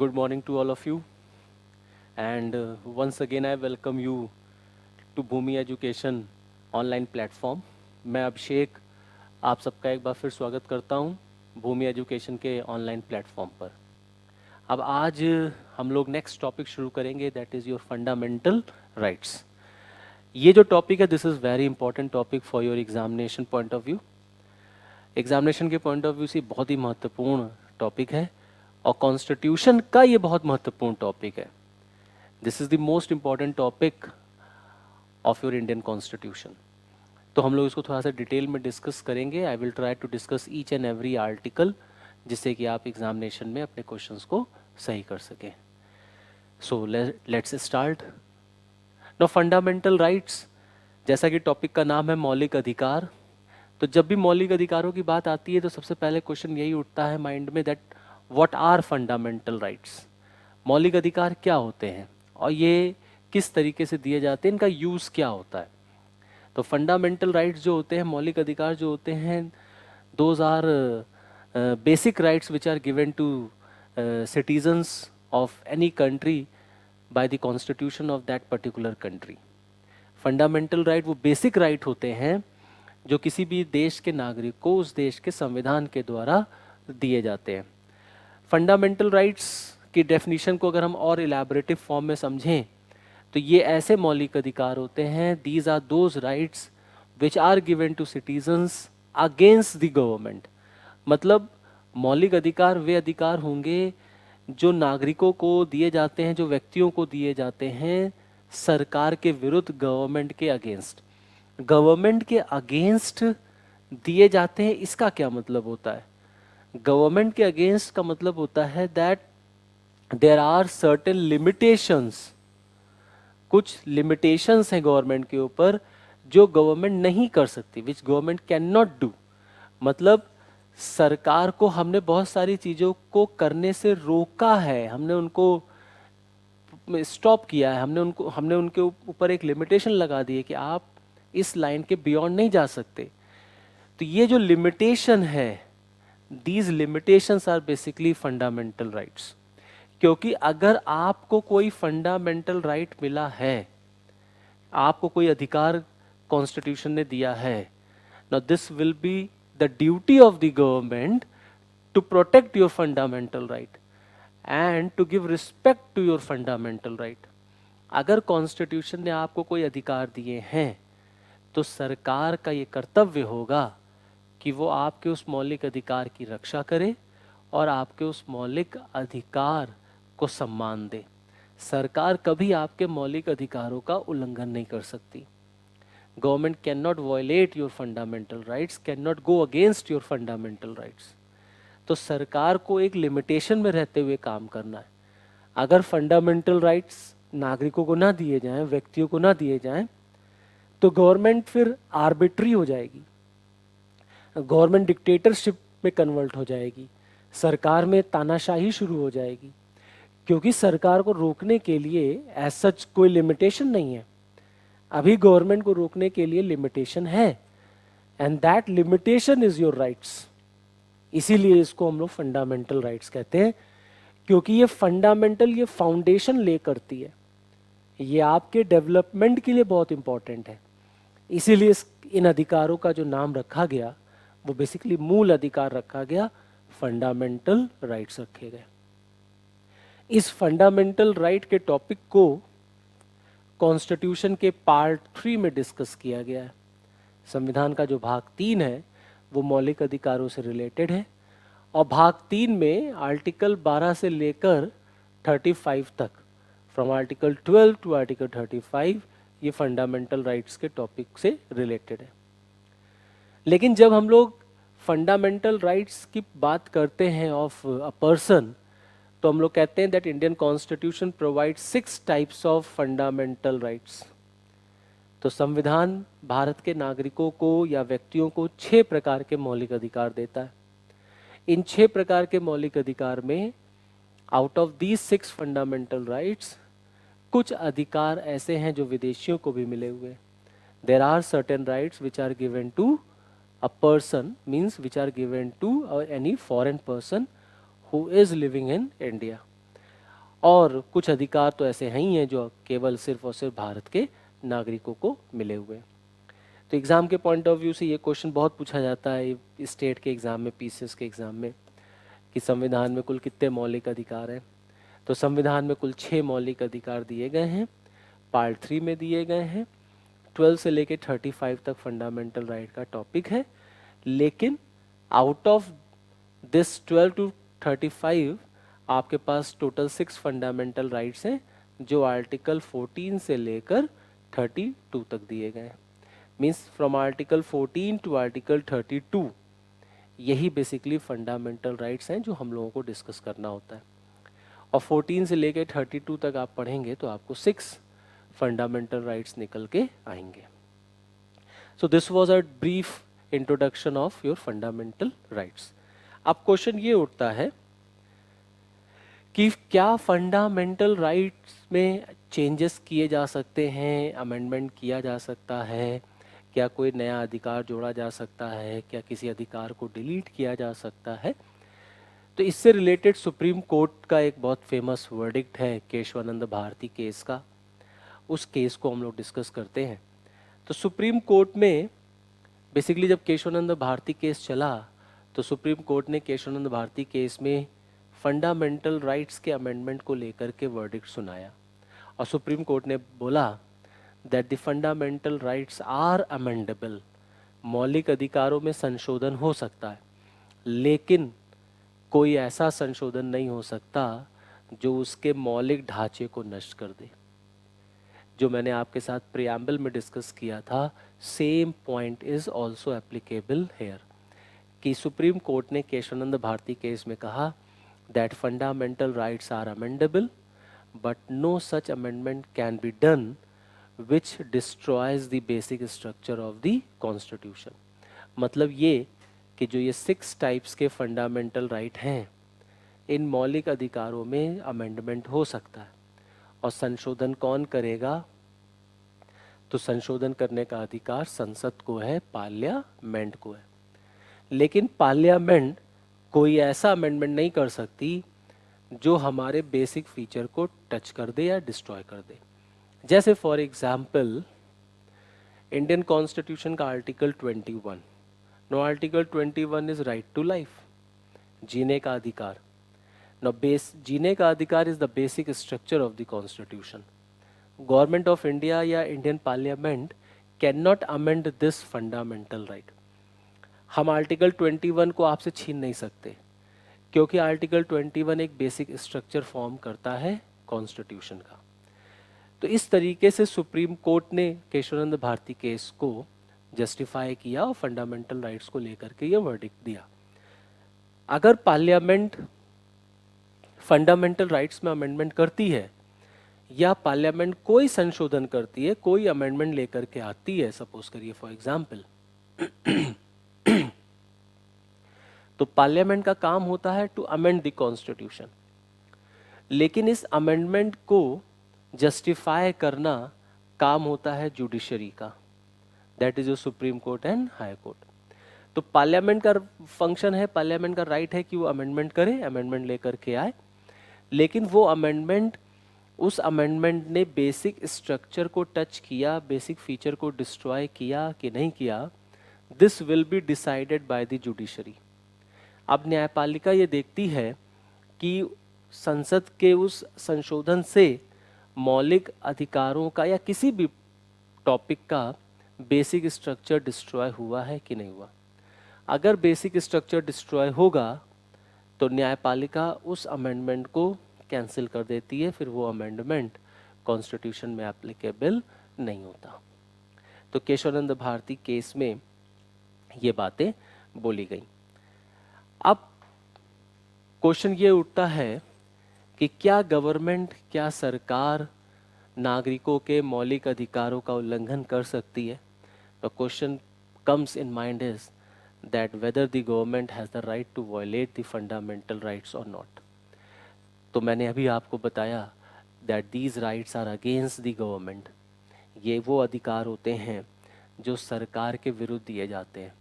Good morning to all of you. And once again, I welcome you to Bhumi Education online platform. मैं अभिषेक आप सबका एक बार फिर स्वागत करता हूं भूमि एजुकेशन के ऑनलाइन प्लेटफॉर्म पर. अब आज हम लोग नेक्स्ट टॉपिक शुरू करेंगे, that is your fundamental rights. ये जो टॉपिक है, this is very important topic for your examination point of view. Examination के पॉइंट ऑफ व्यू से बहुत ही महत्वपूर्ण टॉपिक है और कॉन्स्टिट्यूशन का ये बहुत महत्वपूर्ण टॉपिक है. This is the most important topic of your Indian constitution. तो हम लोग इसको थोड़ा सा डिटेल में डिस्कस करेंगे. I will try to discuss each and every article, जिससे कि आप एग्जामिनेशन में अपने क्वेश्चंस को सही कर सकें. So let's start. No fundamental rights, जैसा कि टॉपिक का नाम है मौलिक अधिकार. तो जब भी मौलिक अधिकारों की बात आती है तो सबसे पहले क्वेश्चन यही उठता है माइंड में, that what are fundamental rights. मौलिक अधिकार क्या होते हैं और ये किस तरीके से दिए जाते हैं, इनका यूज़ क्या होता है. तो फंडामेंटल राइट्स जो होते हैं, मौलिक अधिकार जो होते हैं, those are basic rights which are given to citizens of any country by the constitution of that particular country. Fundamental right वो बेसिक राइट होते हैं जो किसी भी देश के नागरिक को उस देश के संविधान के द्वारा दिए जाते हैं. फंडामेंटल राइट्स की डेफिनीशन को अगर हम और इलैबोरेटिव फॉर्म में समझें तो ये ऐसे मौलिक अधिकार होते हैं, these are those rights which are given to citizens against the government. मतलब मौलिक अधिकार वे अधिकार होंगे जो नागरिकों को दिए जाते हैं, जो व्यक्तियों को दिए जाते हैं सरकार के विरुद्ध, गवर्नमेंट के अगेंस्ट. गवर्नमेंट के अगेंस्ट दिए जाते हैं, इसका क्या मतलब होता है? गवर्नमेंट के अगेंस्ट का मतलब होता है that there are certain limitations. कुछ लिमिटेशंस हैं गवर्नमेंट के ऊपर जो गवर्नमेंट नहीं कर सकती, which government can not do. मतलब सरकार को हमने बहुत सारी चीज़ों को करने से रोका है, हमने उनको स्टॉप किया है, हमने उनके ऊपर एक लिमिटेशन लगा दी है कि आप इस लाइन के बियॉन्ड नहीं जा सकते. तो ये जो लिमिटेशन है, these limitations are basically fundamental rights. क्योंकि अगर आपको कोई फंडामेंटल राइट मिला है, आपको कोई अधिकार कॉन्स्टिट्यूशन ने दिया है, now this will be the duty of the government to protect your fundamental right and to give respect to your fundamental right. अगर कॉन्स्टिट्यूशन ने आपको कोई अधिकार दिए हैं तो सरकार का ये कर्तव्य होगा कि वो आपके उस मौलिक अधिकार की रक्षा करे और आपके उस मौलिक अधिकार को सम्मान दे. सरकार कभी आपके मौलिक अधिकारों का उल्लंघन नहीं कर सकती. Government can not violate your fundamental rights, can not go against your fundamental rights. तो सरकार को एक लिमिटेशन में रहते हुए काम करना है. अगर फंडामेंटल राइट्स नागरिकों को ना दिए जाएं, व्यक्तियों को ना दिए जाएं, तो गवर्नमेंट फिर आर्बिट्री हो जाएगी, गवर्नमेंट डिक्टेटरशिप में कन्वर्ट हो जाएगी, सरकार में तानाशाही शुरू हो जाएगी. क्योंकि सरकार को रोकने के लिए एज सच कोई लिमिटेशन नहीं है. अभी गवर्नमेंट को रोकने के लिए लिमिटेशन है, and that limitation is your rights. इसीलिए इसको हम लोग फंडामेंटल राइट्स कहते हैं, क्योंकि ये फंडामेंटल, ये फाउंडेशन ले करती है, ये आपके डेवलपमेंट के लिए बहुत इंपॉर्टेंट है. इसीलिए इन अधिकारों का जो नाम रखा गया वो बेसिकली मूल अधिकार रखा गया, फंडामेंटल राइट्स रखे गए. इस फंडामेंटल राइट के टॉपिक को कॉन्स्टिट्यूशन के पार्ट 3 में डिस्कस किया गया है. संविधान का जो भाग 3 है वो मौलिक अधिकारों से रिलेटेड है, और भाग 3 में आर्टिकल 12 से लेकर 35 तक, फ्रॉम आर्टिकल 12 टू आर्टिकल 35, ये फंडामेंटल राइट्स के टॉपिक से रिलेटेड है. लेकिन जब हम लोग फंडामेंटल राइट्स की बात करते हैं ऑफ अ पर्सन, तो हम लोग कहते हैं that Indian constitution provides 6 types of fundamental rights. तो संविधान भारत के नागरिकों को या व्यक्तियों को 6 प्रकार के मौलिक अधिकार देता है. इन 6 प्रकार के मौलिक अधिकार में out of these 6 fundamental rights, कुछ अधिकार ऐसे हैं जो विदेशियों को भी मिले हुए. There are certain rights which are given to a person, means which are given to any foreign person who is living in India. और कुछ अधिकार तो ऐसे हैं ही हैं जो केवल सिर्फ और सिर्फ भारत के नागरिकों को मिले हुए हैं। तो एग्ज़ाम के पॉइंट ऑफ व्यू से ये क्वेश्चन बहुत पूछा जाता है स्टेट के एग्ज़ाम में, पीसीएस के एग्ज़ाम में, कि संविधान में कुल कितने मौलिक अधिकार हैं। तो संविधान में कुल 6 मौलिक अधिकार दिए गए हैं, पार्ट 3 में दिए गए हैं। 12 से लेके 35 तक फंडामेंटल राइट का टॉपिक है, लेकिन आउट ऑफ दिस 12 टू 35 आपके पास टोटल 6 फंडामेंटल राइट्स हैं जो आर्टिकल 14 से लेकर 32 तक दिए गए हैं। Means from article 14 to article 32 यही बेसिकली फंडामेंटल राइट्स हैं जो हम लोगों को डिस्कस करना होता है। और 14 से लेकर 32 तक आप पढ़ेंगे तो आपको 6 फंडामेंटल राइट्स निकल के आएंगे। So this was a brief introduction of your fundamental rights. अब क्वेश्चन ये उठता है कि क्या फंडामेंटल राइट्स में चेंजेस किए जा सकते हैं, अमेंडमेंट किया जा सकता है, क्या कोई नया अधिकार जोड़ा जा सकता है, क्या किसी अधिकार को डिलीट किया जा सकता है। तो इससे रिलेटेड सुप्रीम कोर्ट का एक बहुत फेमस वर्डिक्ट है केशवानंद भारती केस का, उस केस को हम लोग डिस्कस करते हैं। तो सुप्रीम कोर्ट में बेसिकली जब केशवानंद भारती केस चला तो सुप्रीम कोर्ट ने केशवानंद भारती केस में फंडामेंटल राइट्स के अमेंडमेंट को लेकर के वर्डिक्ट सुनाया। और सुप्रीम कोर्ट ने बोला that the fundamental rights are amendable, मौलिक अधिकारों में संशोधन हो सकता है, लेकिन कोई ऐसा संशोधन नहीं हो सकता जो उसके मौलिक ढांचे को नष्ट कर दे। जो मैंने आपके साथ प्रियम्बल में डिस्कस किया था, same point is also applicable here, कि सुप्रीम कोर्ट ने केशवानंद भारती केस में कहा that fundamental rights are amendable but no such amendment can be done which destroys the basic structure of the constitution. मतलब ये कि जो ये 6 टाइप्स के फंडामेंटल राइट हैं, इन मौलिक अधिकारों में अमेंडमेंट हो सकता है। और संशोधन कौन करेगा? तो संशोधन करने का अधिकार संसद को है, पार्लियामेंट को है। लेकिन पार्लियामेंट कोई ऐसा अमेंडमेंट नहीं कर सकती जो हमारे बेसिक फीचर को टच कर दे या डिस्ट्रॉय कर दे। जैसे फॉर एग्जाम्पल इंडियन कॉन्स्टिट्यूशन का article 21, no article 21 is right to life, जीने का अधिकार। नो जीने का अधिकार is the basic structure of the constitution. Government of India या Indian parliament can not amend this fundamental right. हम आर्टिकल 21 को आपसे छीन नहीं सकते, क्योंकि आर्टिकल 21 एक बेसिक स्ट्रक्चर फॉर्म करता है कॉन्स्टिट्यूशन का। तो इस तरीके से सुप्रीम कोर्ट ने केशवानंद भारती केस को जस्टिफाई किया और फंडामेंटल राइट्स को लेकर के ये वर्डिक्ट दिया। अगर पार्लियामेंट फंडामेंटल राइट्स में अमेंडमेंट करती है या पार्लियामेंट कोई संशोधन करती है, कोई अमेंडमेंट लेकर के आती है, सपोज करिए फॉर एग्जांपल, तो पार्लियामेंट का काम होता है टू अमेंड द कॉन्स्टिट्यूशन, लेकिन इस अमेंडमेंट को जस्टिफाई करना काम होता है जुडिशरी का, that is your supreme court and high court. तो पार्लियामेंट का फंक्शन है, पार्लियामेंट का राइट है कि वो अमेंडमेंट करे, अमेंडमेंट लेकर के आए, लेकिन वो अमेंडमेंट, उस अमेंडमेंट ने बेसिक स्ट्रक्चर को टच किया, बेसिक फीचर को डिस्ट्रॉय किया कि नहीं किया, this will be decided by the judiciary. अब न्यायपालिका ये देखती है कि संसद के उस संशोधन से मौलिक अधिकारों का या किसी भी टॉपिक का बेसिक स्ट्रक्चर डिस्ट्रॉय हुआ है कि नहीं हुआ। अगर बेसिक स्ट्रक्चर डिस्ट्रॉय होगा तो न्यायपालिका उस अमेंडमेंट को कैंसिल कर देती है, फिर वो अमेंडमेंट कॉन्स्टिट्यूशन में एप्लीकेबल नहीं होता। तो केशवानंद भारती केस में ये बातें बोली गई। अब क्वेश्चन ये उठता है कि क्या गवर्नमेंट, क्या सरकार नागरिकों के मौलिक अधिकारों का उल्लंघन कर सकती है? The question comes in mind is that whether the government has the right to violate the fundamental rights or not. तो मैंने अभी आपको बताया that these rights are against the government. ये वो अधिकार होते हैं जो सरकार के विरुद्ध दिए जाते हैं।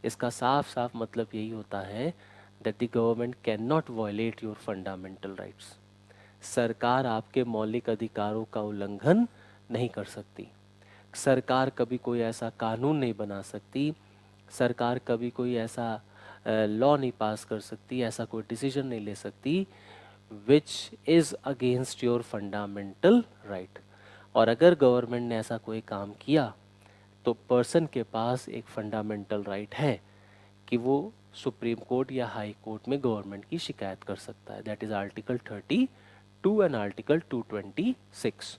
इसका साफ साफ मतलब यही होता है that the government cannot violate your fundamental rights. सरकार आपके मौलिक अधिकारों का उल्लंघन नहीं कर सकती। सरकार कभी कोई ऐसा कानून नहीं बना सकती, सरकार कभी कोई ऐसा लॉ नहीं पास कर सकती, ऐसा कोई डिसीजन नहीं ले सकती which is against your fundamental right. और अगर गवर्नमेंट ने ऐसा कोई काम किया तो पर्सन के पास एक फंडामेंटल राइट है कि वो सुप्रीम कोर्ट या हाई कोर्ट में गवर्नमेंट की शिकायत कर सकता है। That is article 32 and article 226।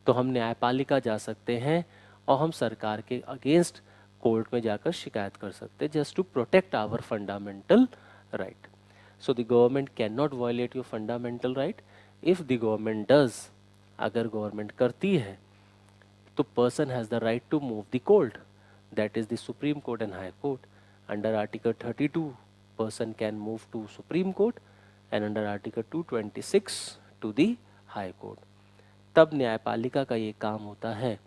तो हम न्यायपालिका जा सकते हैं और हम सरकार के अगेंस्ट कोर्ट में जाकर शिकायत कर सकते हैं, just to protect our fundamental right. So the government can not violate your fundamental right. If the government does, अगर गवर्नमेंट करती है तो person has the right to move the court, that is the supreme court and high court. Under article 32 person can move to Supreme Court and under Article 226 to the High Court। तब न्यायपालिका का ये काम होता है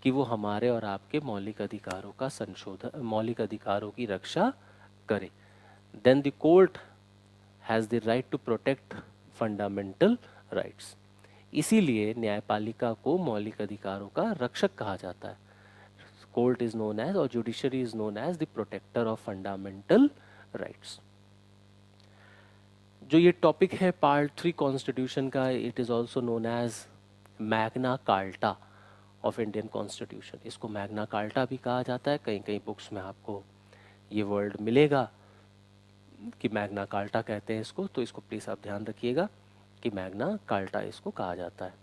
कि वो हमारे और आपके मौलिक अधिकारों का संशोधन, मौलिक अधिकारों की रक्षा करे। Then the court has the right to protect fundamental rights। इसीलिए न्यायपालिका को मौलिक अधिकारों का रक्षक कहा जाता है। कोर्ट इज नोन एज और judiciary is known as the protector of fundamental rights. जो ये टॉपिक है पार्ट 3 कॉन्स्टिट्यूशन का, it is also known as Magna Carta of Indian constitution. इसको मैग्ना कार्टा भी कहा जाता है, कहीं कहीं बुक्स में आपको ये वर्ड मिलेगा कि मैग्ना कार्टा कहते हैं इसको, तो इसको प्लीज़ आप ध्यान रखिएगा कि मैग्ना कार्टा इसको कहा जाता है।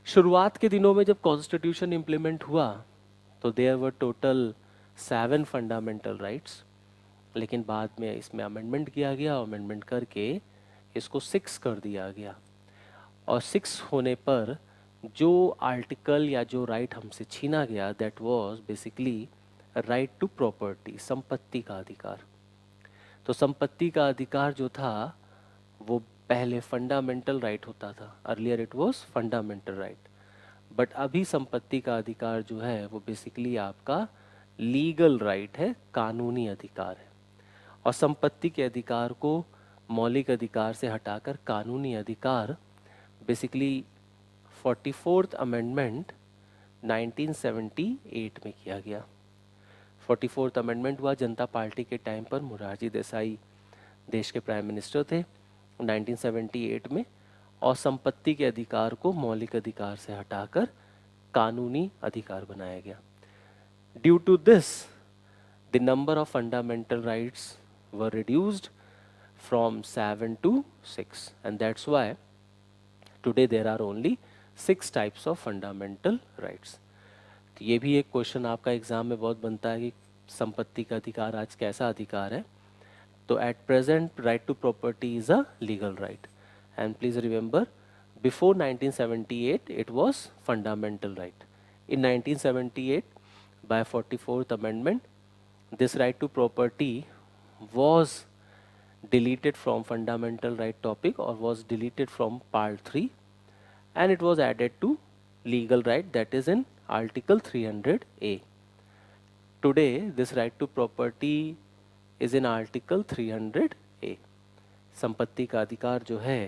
शुरुआत के दिनों में जब कॉन्स्टिट्यूशन इम्प्लीमेंट हुआ तो there were total 7 fundamental rights, लेकिन बाद में इसमें अमेंडमेंट किया गया, अमेंडमेंट करके इसको 6 कर दिया गया। और 6 होने पर जो आर्टिकल या जो राइट हमसे छीना गया, that was basically right to property, संपत्ति का अधिकार। तो संपत्ति का अधिकार जो था वो पहले फंडामेंटल राइट होता था, earlier it was fundamental right, but अभी संपत्ति का अधिकार जो है वो बेसिकली आपका लीगल राइट है, कानूनी अधिकार है। और संपत्ति के अधिकार को मौलिक अधिकार से हटाकर कानूनी अधिकार बेसिकली 44th अमेंडमेंट 1978 में किया गया। 44th अमेंडमेंट हुआ जनता पार्टी के टाइम पर, मोरारजी देसाई देश के प्राइम मिनिस्टर थे 1978 में, और संपत्ति के अधिकार को मौलिक अधिकार से हटाकर कानूनी अधिकार बनाया गया। Due to this the number of fundamental rights were reduced from 7 to 6 and that's why today there are only 6 types of fundamental rights। तो ये भी एक क्वेश्चन आपका एग्जाम में बहुत बनता है कि संपत्ति का अधिकार आज कैसा अधिकार है। तो at present right to property is a legal right, and please remember before 1978 it was fundamental right। in 1978 by 44th amendment this right to property was deleted from fundamental right topic or was deleted from part 3 and it was added to legal right, that is in article 300A। today this right to property is in article 300A। संपत्ति का अधिकार जो है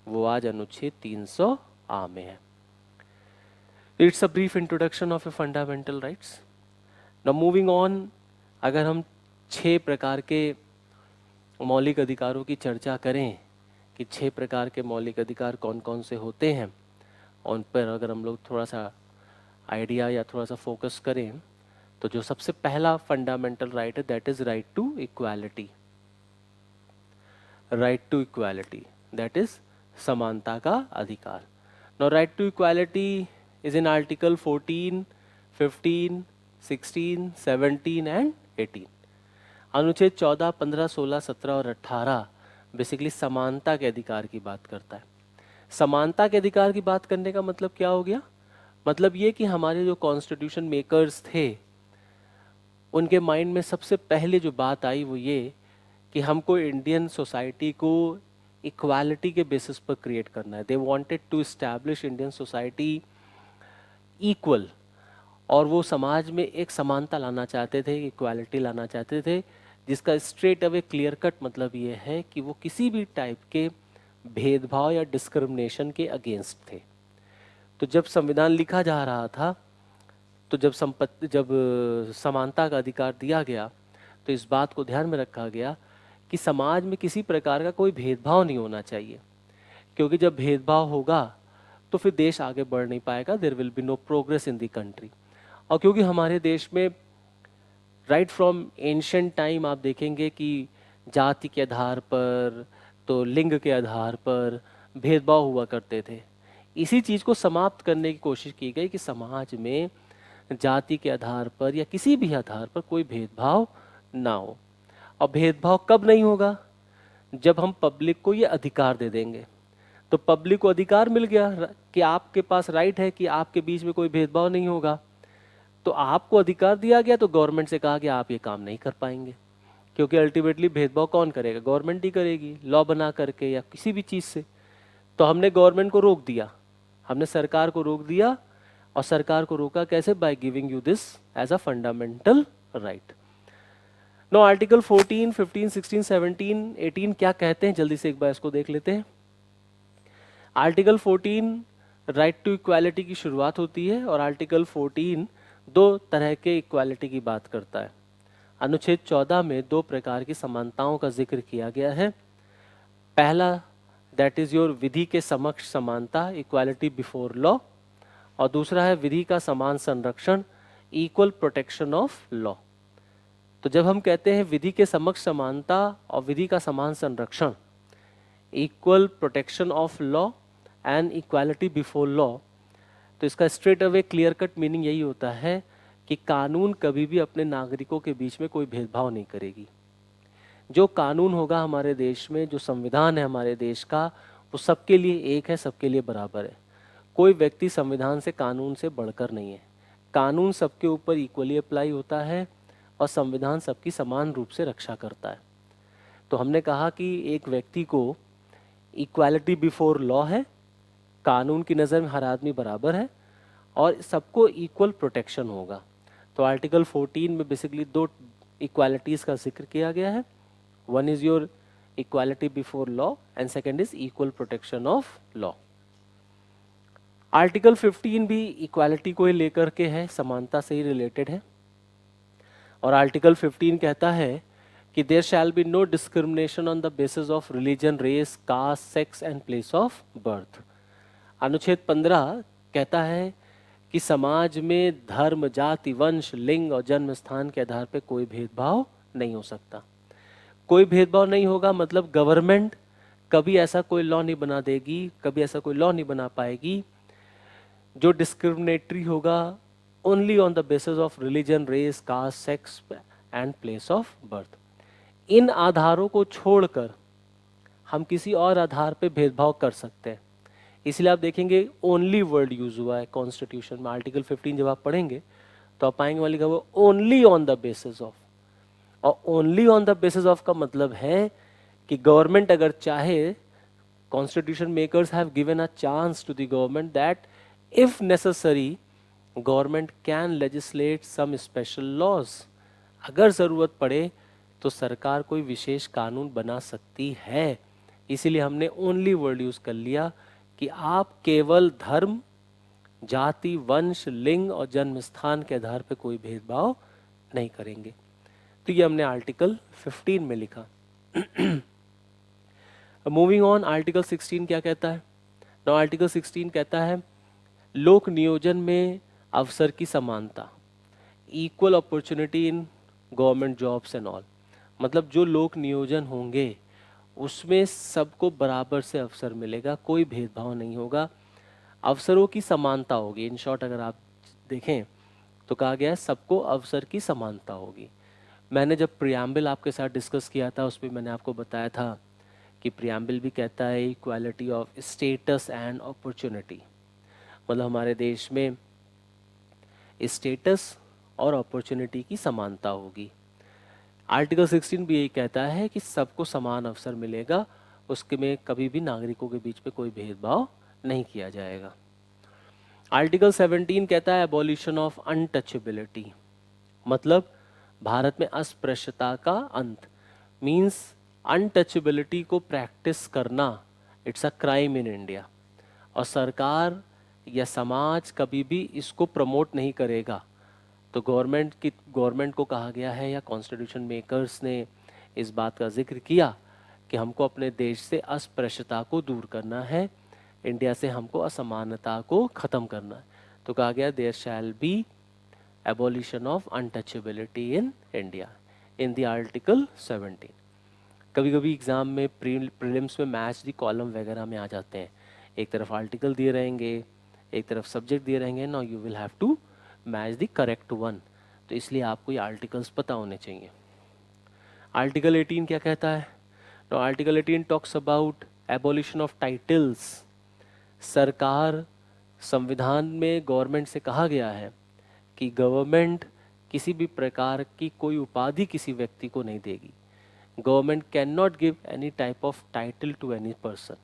वो आज अनुच्छेद 300A में है। It's a brief introduction of a fundamental rights. Now moving on, अगर हम 6 प्रकार के मौलिक अधिकारों की चर्चा करें कि 6 प्रकार के मौलिक अधिकार कौन कौन से होते हैं, उन पर अगर हम लोग थोड़ा सा आइडिया या थोड़ा सा फोकस करें, तो जो सबसे पहला फंडामेंटल राइट है that is right to equality. Right to equality that is समानता का अधिकार। Now right to equality is in article 14, 15, 16, 17 and 18। अनुच्छेद 14, 15, 16, 17 और 18 बेसिकली समानता के अधिकार की बात करता है। समानता के अधिकार की बात करने का मतलब क्या हो गया? मतलब ये कि हमारे जो कॉन्स्टिट्यूशन मेकर्स थे उनके माइंड में सबसे पहले जो बात आई वो ये कि हमको इंडियन सोसाइटी को इक्वालिटी के बेसिस पर क्रिएट करना है। They wanted to establish Indian society equal, और वो समाज में एक समानता लाना चाहते थे, इक्वालिटी लाना चाहते थे, जिसका स्ट्रेट अवे क्लियर कट मतलब ये है कि वो किसी भी टाइप के भेदभाव या डिस्क्रिमिनेशन के अगेंस्ट थे। तो जब संविधान लिखा जा रहा था, तो जब समानता का अधिकार दिया गया, तो इस बात को ध्यान में रखा गया कि समाज में किसी प्रकार का कोई भेदभाव नहीं होना चाहिए, क्योंकि जब भेदभाव होगा तो फिर देश आगे बढ़ नहीं पाएगा, there will be no progress in the country. और क्योंकि हमारे देश में राइट फ्रॉम एंशिएंट टाइम आप देखेंगे कि जाति के आधार पर, तो लिंग के आधार पर भेदभाव हुआ करते थे। इसी चीज़ को समाप्त करने की कोशिश की गई कि समाज में जाति के आधार पर या किसी भी आधार पर कोई भेदभाव ना हो। और भेदभाव कब नहीं होगा? जब हम पब्लिक को ये अधिकार दे देंगे। तो पब्लिक को अधिकार मिल गया कि आपके पास राइट है कि आपके बीच में कोई भेदभाव नहीं होगा। तो आपको अधिकार दिया गया, तो गवर्नमेंट से कहा कि आप ये काम नहीं कर पाएंगे, क्योंकि अल्टीमेटली भेदभाव कौन करेगा? गवर्नमेंट ही करेगी, लॉ बना करके या किसी भी चीज़ से। तो हमने गवर्नमेंट को रोक दिया, हमने सरकार को रोक दिया। और सरकार को रोका कैसे? By giving you this as a fundamental right. No article 14, 15, 16, 17, 18 क्या कहते हैं, जल्दी से एक बार इसको देख लेते हैं। आर्टिकल 14 राइट टू इक्वालिटी की शुरुआत होती है, और आर्टिकल 14 दो तरह के इक्वालिटी की बात करता है। अनुच्छेद 14 में दो प्रकार की समानताओं का जिक्र किया गया है। पहला, दैट इज योर विधि के समक्ष समानता, इक्वालिटी बिफोर लॉ, और दूसरा है विधि का समान संरक्षण, इक्वल प्रोटेक्शन ऑफ लॉ। तो जब हम कहते हैं विधि के समक्ष समानता और विधि का समान संरक्षण, equal protection of law and equality before law, तो इसका straight away clear cut meaning यही होता है कि कानून कभी भी अपने नागरिकों के बीच में कोई भेदभाव नहीं करेगी। जो कानून होगा हमारे देश में, जो संविधान है हमारे देश का, वो सबके लिए एक है, सबके लिए बराबर है। कोई व्यक्ति संविधान से, कानून से बढ़कर नहीं है। कानून सबके ऊपर इक्वली अप्लाई होता है और संविधान सबकी समान रूप से रक्षा करता है। तो हमने कहा कि एक व्यक्ति को इक्वालिटी बिफोर लॉ है, कानून की नज़र में हर आदमी बराबर है और सबको इक्वल प्रोटेक्शन होगा। तो आर्टिकल 14 में बेसिकली दो इक्वालिटीज़ का जिक्र किया गया है। One is your equality before law and second is equal protection of law. Article 15 भी इक्वालिटी को ही लेकर के है, समानता से ही रिलेटेड है। और आर्टिकल 15 कहता है कि there shall be no discrimination on the basis of religion, race, caste, sex and place of birth. अनुच्छेद 15 कहता है कि समाज में धर्म, जाति, वंश, लिंग और जन्म स्थान के आधार पर कोई भेदभाव नहीं हो सकता। कोई भेदभाव नहीं होगा मतलब गवर्नमेंट कभी ऐसा कोई लॉ नहीं बना देगी, कभी ऐसा कोई लॉ नहीं बना पाएगी जो डिस्क्रिमिनेटरी होगा only on the basis of religion, race, caste, sex and place of birth. इन आधारों को छोड़कर हम किसी और आधार पे भेदभाव कर सकते हैं। इसलिए आप देखेंगे ओनली वर्ड यूज हुआ है कॉन्स्टिट्यूशन में। आर्टिकल 15 जब आप पढ़ेंगे तो आप पाएंगे वाली का वो only on the basis of, और only on the basis of का मतलब है कि गवर्नमेंट अगर चाहे, constitution makers have given a chance to the government that if necessary government can legislate some special laws. अगर ज़रूरत पड़े तो सरकार कोई विशेष कानून बना सकती है। इसीलिए हमने ओनली वर्ड यूज़ कर लिया कि आप केवल धर्म, जाति, वंश, लिंग और जन्म स्थान के आधार पर कोई भेदभाव नहीं करेंगे। तो ये हमने आर्टिकल 15 में लिखा। मूविंग ऑन, आर्टिकल 16 क्या कहता है? नाउ आर्टिकल 16 कहता है लोक नियोजन में अवसर की समानता, equal opportunity in government jobs and all. मतलब जो लोक नियोजन होंगे उसमें सबको बराबर से अवसर मिलेगा, कोई भेदभाव नहीं होगा, अवसरों की समानता होगी। इन शॉर्ट अगर आप देखें तो कहा गया है सबको अवसर की समानता होगी। मैंने जब प्रियम्बल आपके साथ डिस्कस किया था उसमें मैंने आपको बताया था कि प्रियम्बल भी कहता है equality of status and opportunity. मतलब हमारे देश में स्टेटस और अपॉर्चुनिटी की समानता होगी। आर्टिकल 16 भी यही कहता है कि सबको समान अवसर मिलेगा, उसके में कभी भी नागरिकों के बीच में कोई भेदभाव नहीं किया जाएगा। आर्टिकल 17 कहता है एबॉलिशन ऑफ अनटचेबिलिटी, मतलब भारत में अस्पृश्यता का अंत। मीन्स अनटचेबिलिटी को प्रैक्टिस करना it's a crime in India. और सरकार या समाज कभी भी इसको प्रमोट नहीं करेगा। तो गवर्नमेंट को कहा गया है या कॉन्स्टिट्यूशन मेकर्स ने इस बात का जिक्र किया कि हमको अपने देश से अस्पृश्यता को दूर करना है, इंडिया से हमको असमानता को ख़त्म करना है। तो कहा गया there shall be abolition of untouchability in India in the article 17। कभी कभी एग्ज़ाम में प्रीलिम्स में मैच दी कॉलम वगैरह में आ जाते हैं, एक तरफ आर्टिकल दिए रहेंगे, एक तरफ सब्जेक्ट दिए रहेंगे, now you will have to match the correct one. तो इसलिए आपको ये आर्टिकल्स पता होने चाहिए। आर्टिकल 18 क्या कहता है? तो article 18 talks about abolition of titles. सरकार, संविधान में गवर्नमेंट से कहा गया है कि गवर्नमेंट किसी भी प्रकार की कोई उपाधि किसी व्यक्ति को नहीं देगी। Government can not give any type of title to any person,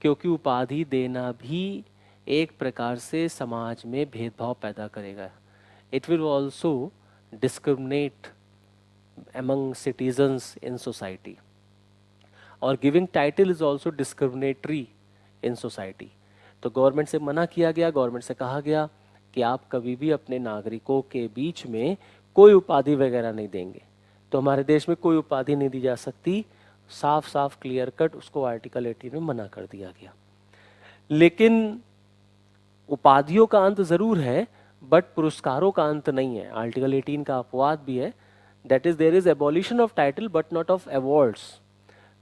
क्योंकि उपाधि देना भी एक प्रकार से समाज में भेदभाव पैदा करेगा। It will also discriminate among citizens in society, और giving title is also discriminatory in society. तो गवर्नमेंट से मना किया गया, गवर्नमेंट से कहा गया कि आप कभी भी अपने नागरिकों के बीच में कोई उपाधि वगैरह नहीं देंगे। तो हमारे देश में कोई उपाधि नहीं दी जा सकती, साफ साफ क्लियर कट उसको आर्टिकल 18 में मना कर दिया गया। लेकिन उपाधियों का अंत जरूर है, बट पुरस्कारों का अंत नहीं है। आर्टिकल 18 का अपवाद भी है, that is there is abolition of title but not of awards.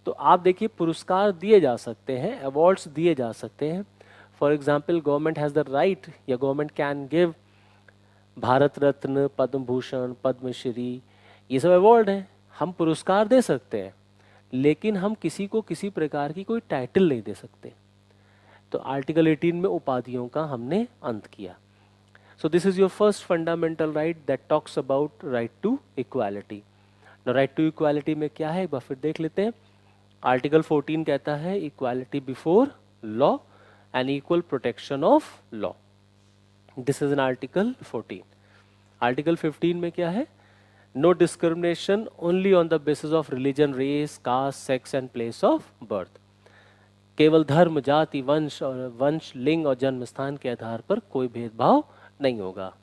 तो आप देखिए, पुरस्कार दिए जा सकते हैं, अवार्ड्स दिए जा सकते हैं। For example, government has the right या government can give Bharat Ratna, Padma Bhushan, Padmashri, ये सब अवार्ड हैं, हम पुरस्कार दे सकते हैं, लेकिन हम किसी को किसी प्रकार की कोई टाइटल नहीं दे सकते। तो आर्टिकल 18 में उपाधियों का हमने अंत किया। So this is your first fundamental right that talks about right to equality. Right to equality में क्या है एक बार फिर देख लेते हैं। आर्टिकल 14 कहता है equality before law and equal protection of law. This is an article 14। Article 15 में क्या है? No discrimination only on the basis of religion, race, caste, sex and place of birth. केवल धर्म, जाति, वंश, लिंग और जन्म स्थान के आधार पर कोई भेदभाव नहीं होगा।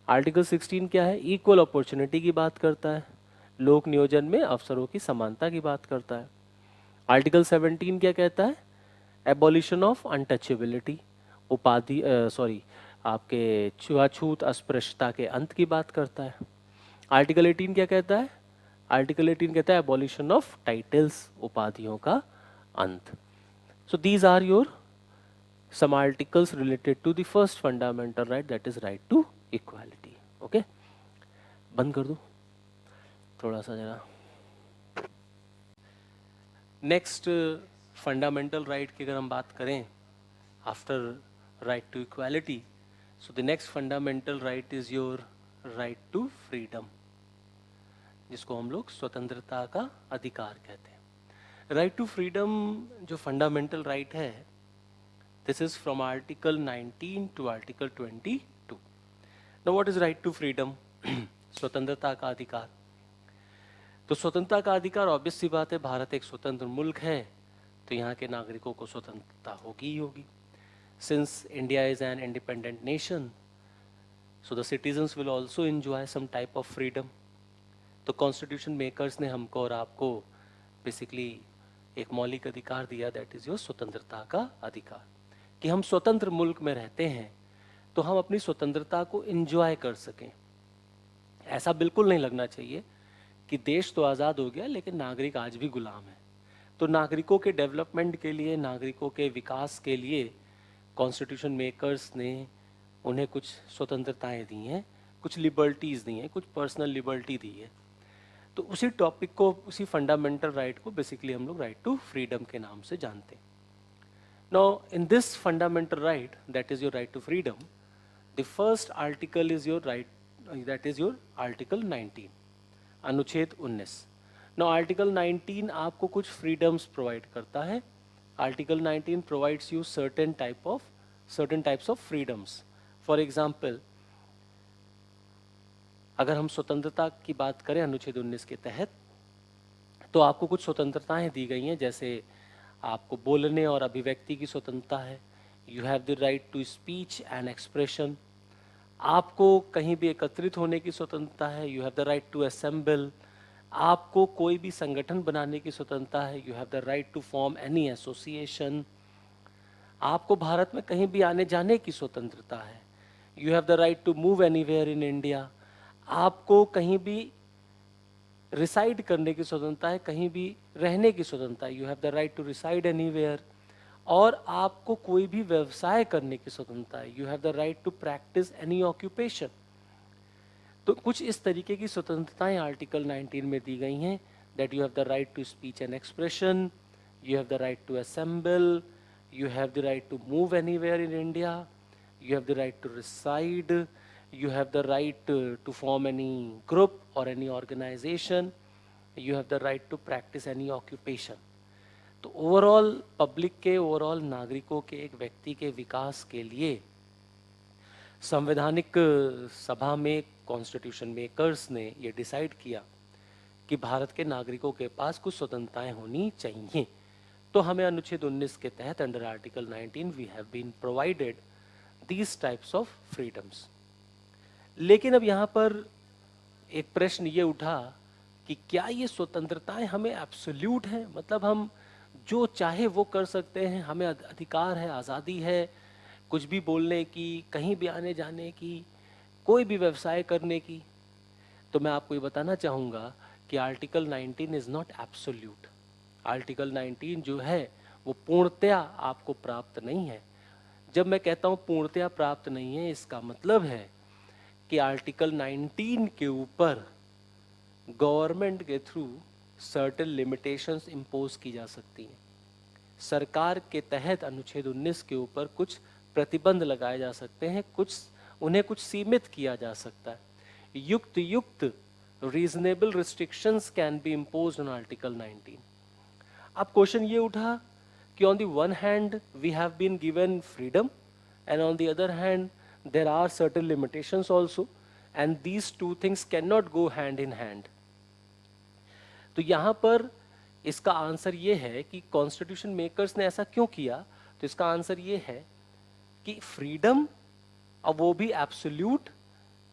आर्टिकल 16 क्या है? इक्वल अपॉर्चुनिटी की बात करता है, लोक नियोजन में अवसरों की समानता की बात करता है। आर्टिकल 17 क्या कहता है? एबॉलिशन ऑफ अनटचेबिलिटी, उपाधि आपके छुआछूत अस्पृश्यता के अंत की बात करता है। आर्टिकल 18 क्या कहता है? आर्टिकल 18 कहता है एबॉलिशन ऑफ टाइटल्स, उपाधियों का अंत। So these are your some articles related to the first fundamental right, that is right to equality. Okay, बंद कर दो थोड़ा सा जरा। नेक्स्ट फंडामेंटल राइट की अगर हम बात करें after right to equality, so the next fundamental right is your right to freedom, जिसको हम लोग स्वतंत्रता का अधिकार कहते हैं। राइट टू फ्रीडम जो फंडामेंटल राइट है, this is from article 19 to article 22. now what is right to freedom? स्वतंत्रता का अधिकार। तो स्वतंत्रता का अधिकार, ऑब्वियस सी बात है, भारत एक स्वतंत्र मुल्क है, तो यहाँ के नागरिकों को स्वतंत्रता होगी ही होगी। Since India is an independent nation, so the citizens will also enjoy some type of freedom. तो कॉन्स्टिट्यूशन मेकर्स ने हमको और आपको बेसिकली एक मौलिक अधिकार दिया, दैट इज योर स्वतंत्रता का अधिकार, कि हम स्वतंत्र मुल्क में रहते हैं तो हम अपनी स्वतंत्रता को एंजॉय कर सकें। ऐसा बिल्कुल नहीं लगना चाहिए कि देश तो आज़ाद हो गया लेकिन नागरिक आज भी गुलाम है। तो नागरिकों के डेवलपमेंट के लिए, नागरिकों के विकास के लिए कॉन्स्टिट्यूशन मेकर्स ने उन्हें कुछ स्वतंत्रताएं दी हैं, कुछ लिबर्टीज़ दी हैं, कुछ पर्सनल लिबर्टी दी है। तो उसी टॉपिक को, उसी फंडामेंटल राइट को बेसिकली हम लोग राइट टू फ्रीडम के नाम से जानते हैं। Now, in this fundamental right, that is your right to freedom, the first article is your right, that is your article 19, अनुच्छेद 19। Now, article 19 आपको कुछ freedoms provide करता है। Article 19 provides you certain types of freedoms. For example, अगर हम स्वतंत्रता की बात करें अनुच्छेद 19 के तहत, तो आपको कुछ स्वतंत्रताएं दी गई हैं, जैसे आपको बोलने और अभिव्यक्ति की स्वतंत्रता है। You have the right to speech and expression. आपको कहीं भी एकत्रित होने की स्वतंत्रता है। You have the right to assemble. आपको कोई भी संगठन बनाने की स्वतंत्रता है। You have the right to form any association. आपको भारत में कहीं भी आने जाने की स्वतंत्रता है। You have the right to move anywhere in India. आपको कहीं भी रिसाइड करने की स्वतंत्रता है, कहीं भी रहने की स्वतंत्रता है। You have the right to reside anywhere. और आपको कोई भी व्यवसाय करने की स्वतंत्रता है। You have the right to practise any occupation. तो कुछ इस तरीके की स्वतंत्रताएं आर्टिकल 19 में दी गई हैं। That you have the right to speech and expression, you have the right to assemble, you have the right to move anywhere in India, you have the right to reside, you have the right to form any group or any organization, you have the right to practice any occupation. तो overall public के, overall नागरिकों के, एक व्यक्ति के विकास के लिए संवैधानिक सभा में कॉन्स्टिट्यूशन मेकर्स ने ये डिसाइड किया कि भारत के नागरिकों के पास कुछ स्वतंत्रताएं होनी चाहिए। तो हमें अनुच्छेद 19 के तहत under article 19 we have been provided these types of freedoms. लेकिन अब यहाँ पर एक प्रश्न ये उठा कि क्या ये स्वतंत्रताएं हमें एब्सोल्यूट हैं, मतलब हम जो चाहे वो कर सकते हैं, हमें अधिकार है, आज़ादी है कुछ भी बोलने की, कहीं भी आने जाने की, कोई भी व्यवसाय करने की? तो मैं आपको ये बताना चाहूँगा कि article 19 is not absolute. Article 19 जो है वो पूर्णतया आपको प्राप्त नहीं है। जब मैं कहता हूँ पूर्णतया प्राप्त नहीं है, इसका मतलब है कि आर्टिकल 19 के ऊपर गवर्नमेंट के थ्रू सर्टेन लिमिटेशंस इम्पोज की जा सकती हैं। सरकार के तहत अनुच्छेद 19 के ऊपर कुछ प्रतिबंध लगाए जा सकते हैं, उन्हें कुछ सीमित किया जा सकता है। युक्त reasonable restrictions can be imposed on article 19। अब क्वेश्चन ये उठा कि on the one hand we have been given freedom and on the other hand there are certain limitations also and these two things can not go hand in hand. तो यहाँ पर इसका answer ये है कि कॉन्स्टिट्यूशन मेकर्स ने ऐसा क्यों किया। तो इसका आंसर ये है कि फ्रीडम, और वो भी एब्सोल्यूट,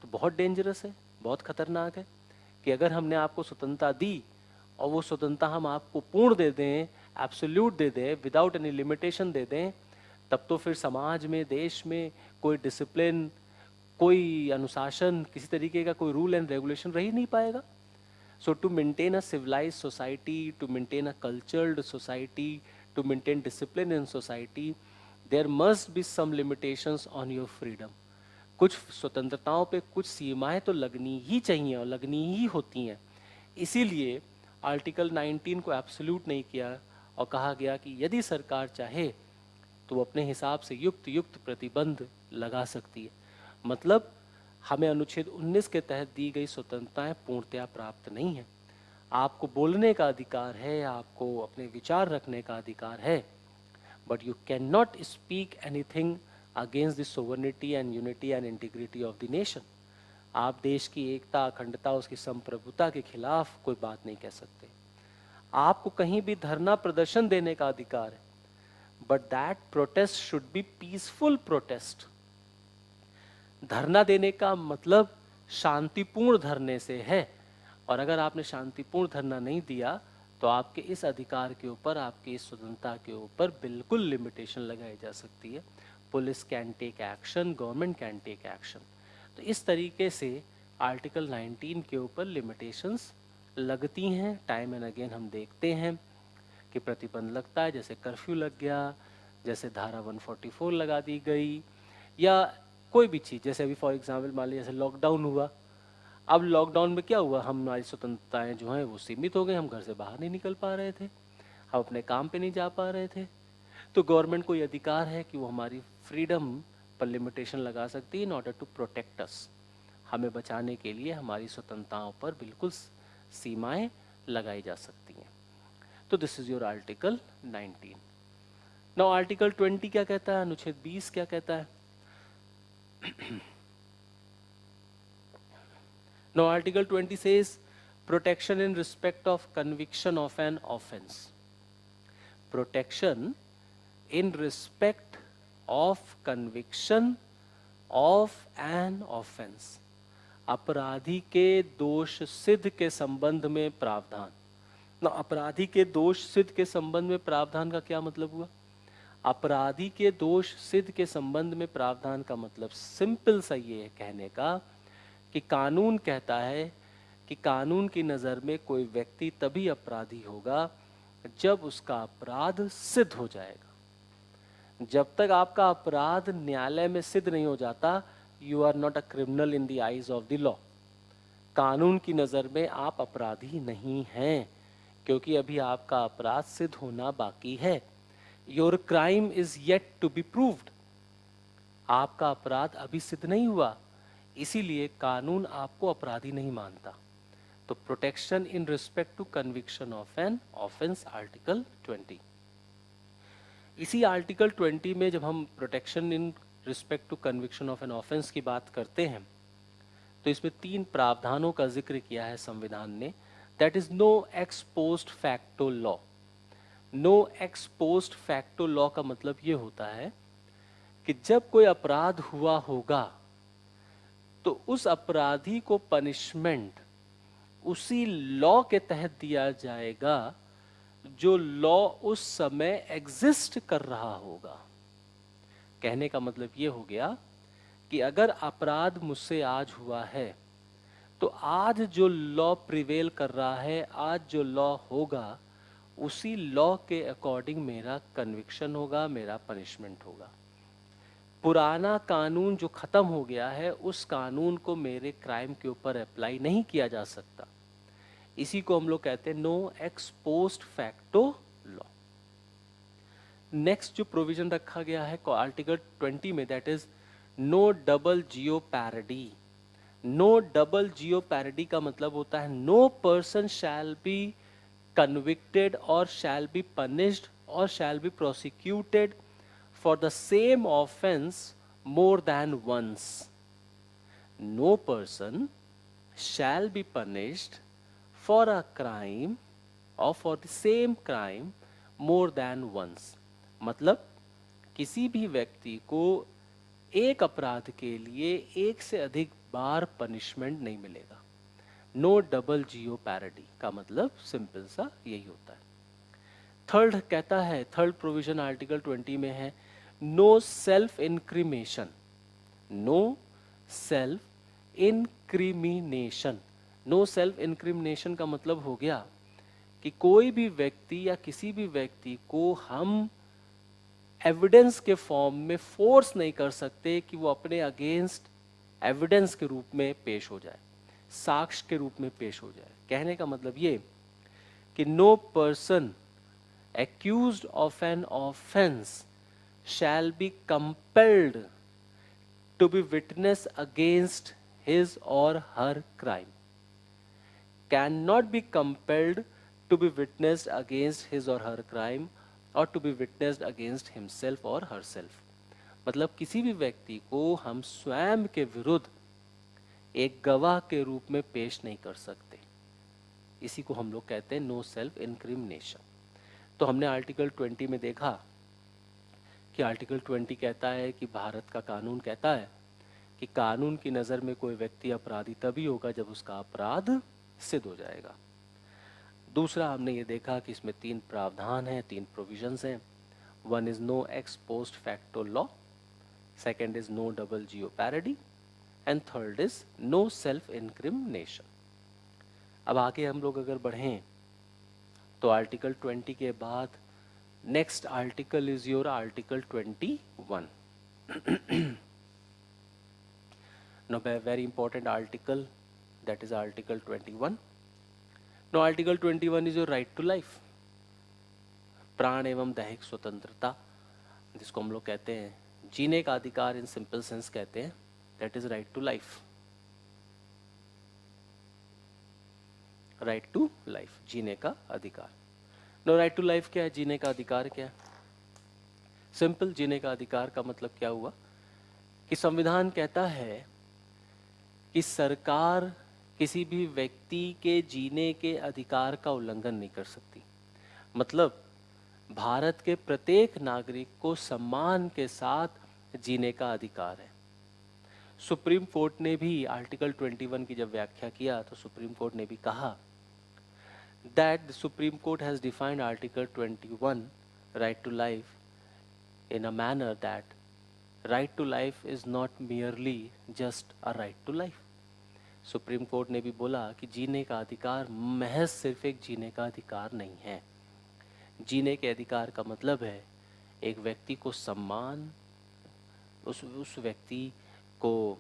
तो बहुत डेंजरस है, बहुत खतरनाक है कि अगर हमने आपको स्वतंत्रता दी और वो स्वतंत्रता हम आपको पूर्ण दे दें, एब्सोल्यूट दे दें, विदाउट एनी लिमिटेशन दे दें, तब तो फिर समाज में, देश में कोई डिसिप्लिन, कोई अनुशासन, किसी तरीके का कोई रूल एंड रेगुलेशन रह ही नहीं पाएगा। So to maintain a civilized society, to maintain a cultured society, to maintain discipline in society, there must be some limitations on your freedom. कुछ स्वतंत्रताओं पे कुछ सीमाएं तो लगनी ही चाहिए और लगनी ही होती हैं। इसीलिए आर्टिकल 19 को एब्सोल्यूट नहीं किया और कहा गया कि यदि सरकार चाहे तो वो अपने हिसाब से युक्त प्रतिबंध लगा सकती है। मतलब हमें अनुच्छेद 19 के तहत दी गई स्वतंत्रताएं पूर्णतया प्राप्त नहीं है। आपको बोलने का अधिकार है, आपको अपने विचार रखने का अधिकार है, but you can not speak anything against the sovereignty and unity and integrity of the nation. आप देश की एकता, अखंडता, उसकी संप्रभुता के खिलाफ कोई बात नहीं कह सकते। आपको कहीं भी धरना प्रदर्शन देने का अधिकार है, but that protest should be peaceful protest. धरना देने का मतलब शांतिपूर्ण धरने से है, और अगर आपने शांतिपूर्ण धरना नहीं दिया तो आपके इस अधिकार के ऊपर, आपकी इस स्वतंत्रता के ऊपर बिल्कुल लिमिटेशन लगाई जा सकती है। Police can take action, government can take action. तो इस तरीके से आर्टिकल 19 के ऊपर लिमिटेशंस लगती हैं। टाइम एंड अगेन हम देखते हैं कि प्रतिबंध लगता है, जैसे कर्फ्यू लग गया, जैसे धारा 144 लगा दी गई, या कोई भी चीज़, जैसे अभी फॉर एग्जांपल मान लीजिए जैसे लॉकडाउन हुआ। अब लॉकडाउन में क्या हुआ, हमारी स्वतंत्रताएं जो हैं वो सीमित हो गई, हम घर से बाहर नहीं निकल पा रहे थे, हम अपने काम पे नहीं जा पा रहे थे। तो गवर्नमेंट को ये अधिकार है कि वो हमारी फ्रीडम पर लिमिटेशन लगा सकती है in order to protect us. हमें बचाने के लिए हमारी स्वतंत्रताओं पर बिल्कुल सीमाएं लगाई जा सकती हैं। तो this is your article 19। Now article 20 क्या कहता है, अनुच्छेद 20 क्या कहता है? Now Article 20 says protection in respect of conviction of an offense. Protection in respect of conviction of an offence. अपराधी के दोष सिद्ध के संबंध में प्रावधान। ना, अपराधी के दोष सिद्ध के संबंध में प्रावधान का क्या मतलब हुआ? अपराधी के दोष सिद्ध के संबंध में प्रावधान का मतलब सिंपल सा ये है कहने का कि कानून कहता है कि कानून की नज़र में कोई व्यक्ति तभी अपराधी होगा जब उसका अपराध सिद्ध हो जाएगा। जब तक आपका अपराध न्यायालय में सिद्ध नहीं हो जाता, you are not a criminal in the eyes of the law. कानून की नज़र में आप अपराधी नहीं हैं, क्योंकि अभी आपका अपराध सिद्ध होना बाकी है। Your crime is yet to be proved. आपका अपराध अभी सिद्ध नहीं हुआ, इसीलिए कानून आपको अपराधी नहीं मानता। तो protection in respect to conviction of an offence, article 20। इसी आर्टिकल 20 में जब हम protection in respect to conviction of an offence की बात करते हैं, तो इसमें 3 प्रावधानों का जिक्र किया है संविधान ने। That is no ex post facto law. No ex post facto law का मतलब ये होता है कि जब कोई अपराध हुआ होगा तो उस अपराधी को पनिशमेंट उसी लॉ के तहत दिया जाएगा जो लॉ उस समय एग्जिस्ट कर रहा होगा। कहने का मतलब ये हो गया कि अगर अपराध मुझसे आज हुआ है तो आज जो लॉ प्रिवेल कर रहा है, आज जो लॉ होगा, उसी लॉ के अकॉर्डिंग मेरा कन्विक्शन होगा, मेरा पनिशमेंट होगा। पुराना कानून जो खत्म हो गया है, उस कानून को मेरे क्राइम के ऊपर अप्लाई नहीं किया जा सकता। इसी को हम लोग कहते हैं no ex post facto law. Next जो प्रोविजन रखा गया है आर्टिकल 20 में, that is no double jeopardy. No double jeopardy का मतलब होता है no person shall be convicted or shall be punished or shall be prosecuted for the same offense more than once. No person shall be punished for a crime or for the same crime more than once. मतलब किसी भी व्यक्ति को एक अपराध के लिए एक से अधिक बार पनिशमेंट नहीं मिलेगा। नो डबल जियो पैरिडी का मतलब सिंपल सा यही होता है। थर्ड कहता है, थर्ड प्रोविजन आर्टिकल 20 में है no self incrimination. No self incrimination. No self incrimination का मतलब हो गया कि कोई भी व्यक्ति या किसी भी व्यक्ति को हम एविडेंस के फॉर्म में फोर्स नहीं कर सकते कि वो अपने अगेंस्ट एविडेंस के रूप में पेश हो जाए, साक्ष्य के रूप में पेश हो जाए। कहने का मतलब ये कि no person accused of an offence shall be compelled to be witness against his और her crime. Can not be compelled to be witnessed against his और हर क्राइम और to be witnessed against himself और herself. मतलब किसी भी व्यक्ति को हम स्वयं के विरुद्ध एक गवाह के रूप में पेश नहीं कर सकते। इसी को हम लोग कहते हैं नो सेल्फ इंक्रिमिनेशन। तो हमने आर्टिकल 20 में देखा कि आर्टिकल 20 कहता है कि भारत का कानून कहता है कि कानून की नज़र में कोई व्यक्ति अपराधी तभी होगा जब उसका अपराध सिद्ध हो जाएगा। दूसरा हमने ये देखा कि इसमें 3 प्रावधान हैं, 3 प्रोविजंस हैं। One is no ex post facto law, second is no double jeopardy and third is no self incrimination. अब आगे हम लोग अगर बढ़ें तो आर्टिकल 20 के बाद next article is your article 21। Now a very important article, that is article 21. Now article 21 is your right to life, प्राण एवं दैहिक स्वतंत्रता, जिसको हम लोग कहते हैं जीने का अधिकार, इन सिंपल सेंस कहते हैं, that is right to life. Right to life, जीने का अधिकार। नो राइट टू लाइफ क्या है, जीने का अधिकार क्या है? सिंपल, जीने का अधिकार का मतलब क्या हुआ कि संविधान कहता है कि सरकार किसी भी व्यक्ति के जीने के अधिकार का उल्लंघन नहीं कर सकती। मतलब भारत के प्रत्येक नागरिक को सम्मान के साथ जीने का अधिकार है। सुप्रीम कोर्ट ने भी आर्टिकल 21 की जब व्याख्या किया तो सुप्रीम कोर्ट ने भी कहा that the Supreme Court has defined Article 21 right to life in a manner that right to life is not merely just a right to life. Supreme court ने भी बोला कि जीने का अधिकार महज सिर्फ एक जीने का अधिकार नहीं है। जीने के अधिकार का मतलब है एक व्यक्ति को सम्मान, उस व्यक्ति को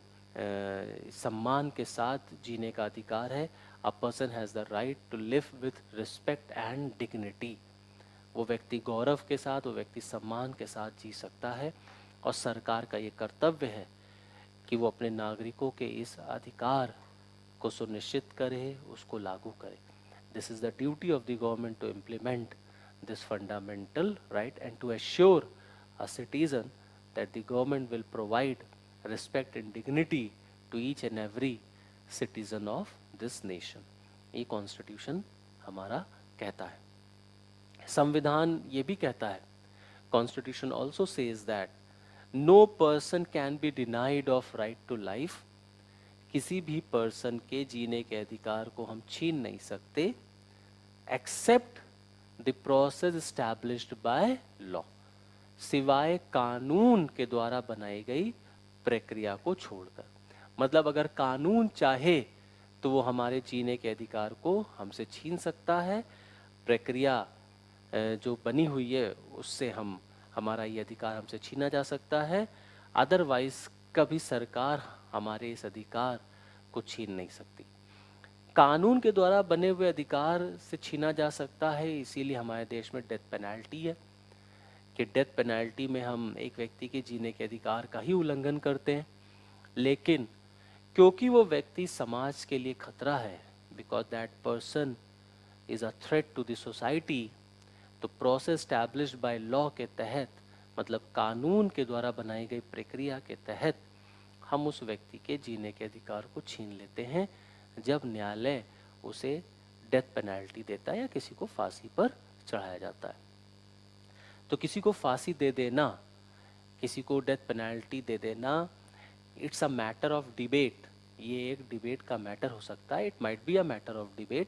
सम्मान के साथ जीने का अधिकार है। A person has the right to live with respect and dignity. वो व्यक्ति गौरव के साथ, वो व्यक्ति सम्मान के साथ जी सकता है और सरकार का ये कर्तव्य है कि वो अपने नागरिकों के इस अधिकार को सुनिश्चित करे, उसको लागू करे। This is the duty of the government to implement this fundamental right and to assure a citizen that the government will provide respect and dignity to each and every citizen of this nation. ये constitution हमारा कहता है। संविधान ये भी कहता है, constitution also says that no person can be denied of right to life. किसी भी पर्सन के जीने के अधिकार को हम छीन नहीं सकते except the process established by law, सिवाय कानून के द्वारा बनाई गई प्रक्रिया को छोड़कर। मतलब अगर कानून चाहे तो वो हमारे जीने के अधिकार को हमसे छीन सकता है। प्रक्रिया जो बनी हुई है उससे हमारा ये अधिकार हमसे छीना जा सकता है। अदरवाइज कभी सरकार हमारे इस अधिकार को छीन नहीं सकती। कानून के द्वारा बने हुए अधिकार से छीना जा सकता है, इसीलिए हमारे देश में डेथ पेनल्टी है कि डेथ पेनल्टी में हम एक व्यक्ति के जीने के अधिकार का ही उल्लंघन करते हैं। लेकिन क्योंकि वो व्यक्ति समाज के लिए खतरा है, because that person is a threat to the society, तो प्रोसेस एस्टैब्लिश्ड बाय लॉ के तहत, मतलब कानून के द्वारा बनाई गई प्रक्रिया के तहत हम उस व्यक्ति के जीने के अधिकार को छीन लेते हैं जब न्यायालय उसे डेथ पेनल्टी देता है या किसी को फांसी पर चढ़ाया जाता है। तो किसी को फांसी दे देना, किसी को डेथ पेनल्टी दे देना, it's a matter of debate. ये एक डिबेट का मैटर हो सकता है, it might be a matter of debate,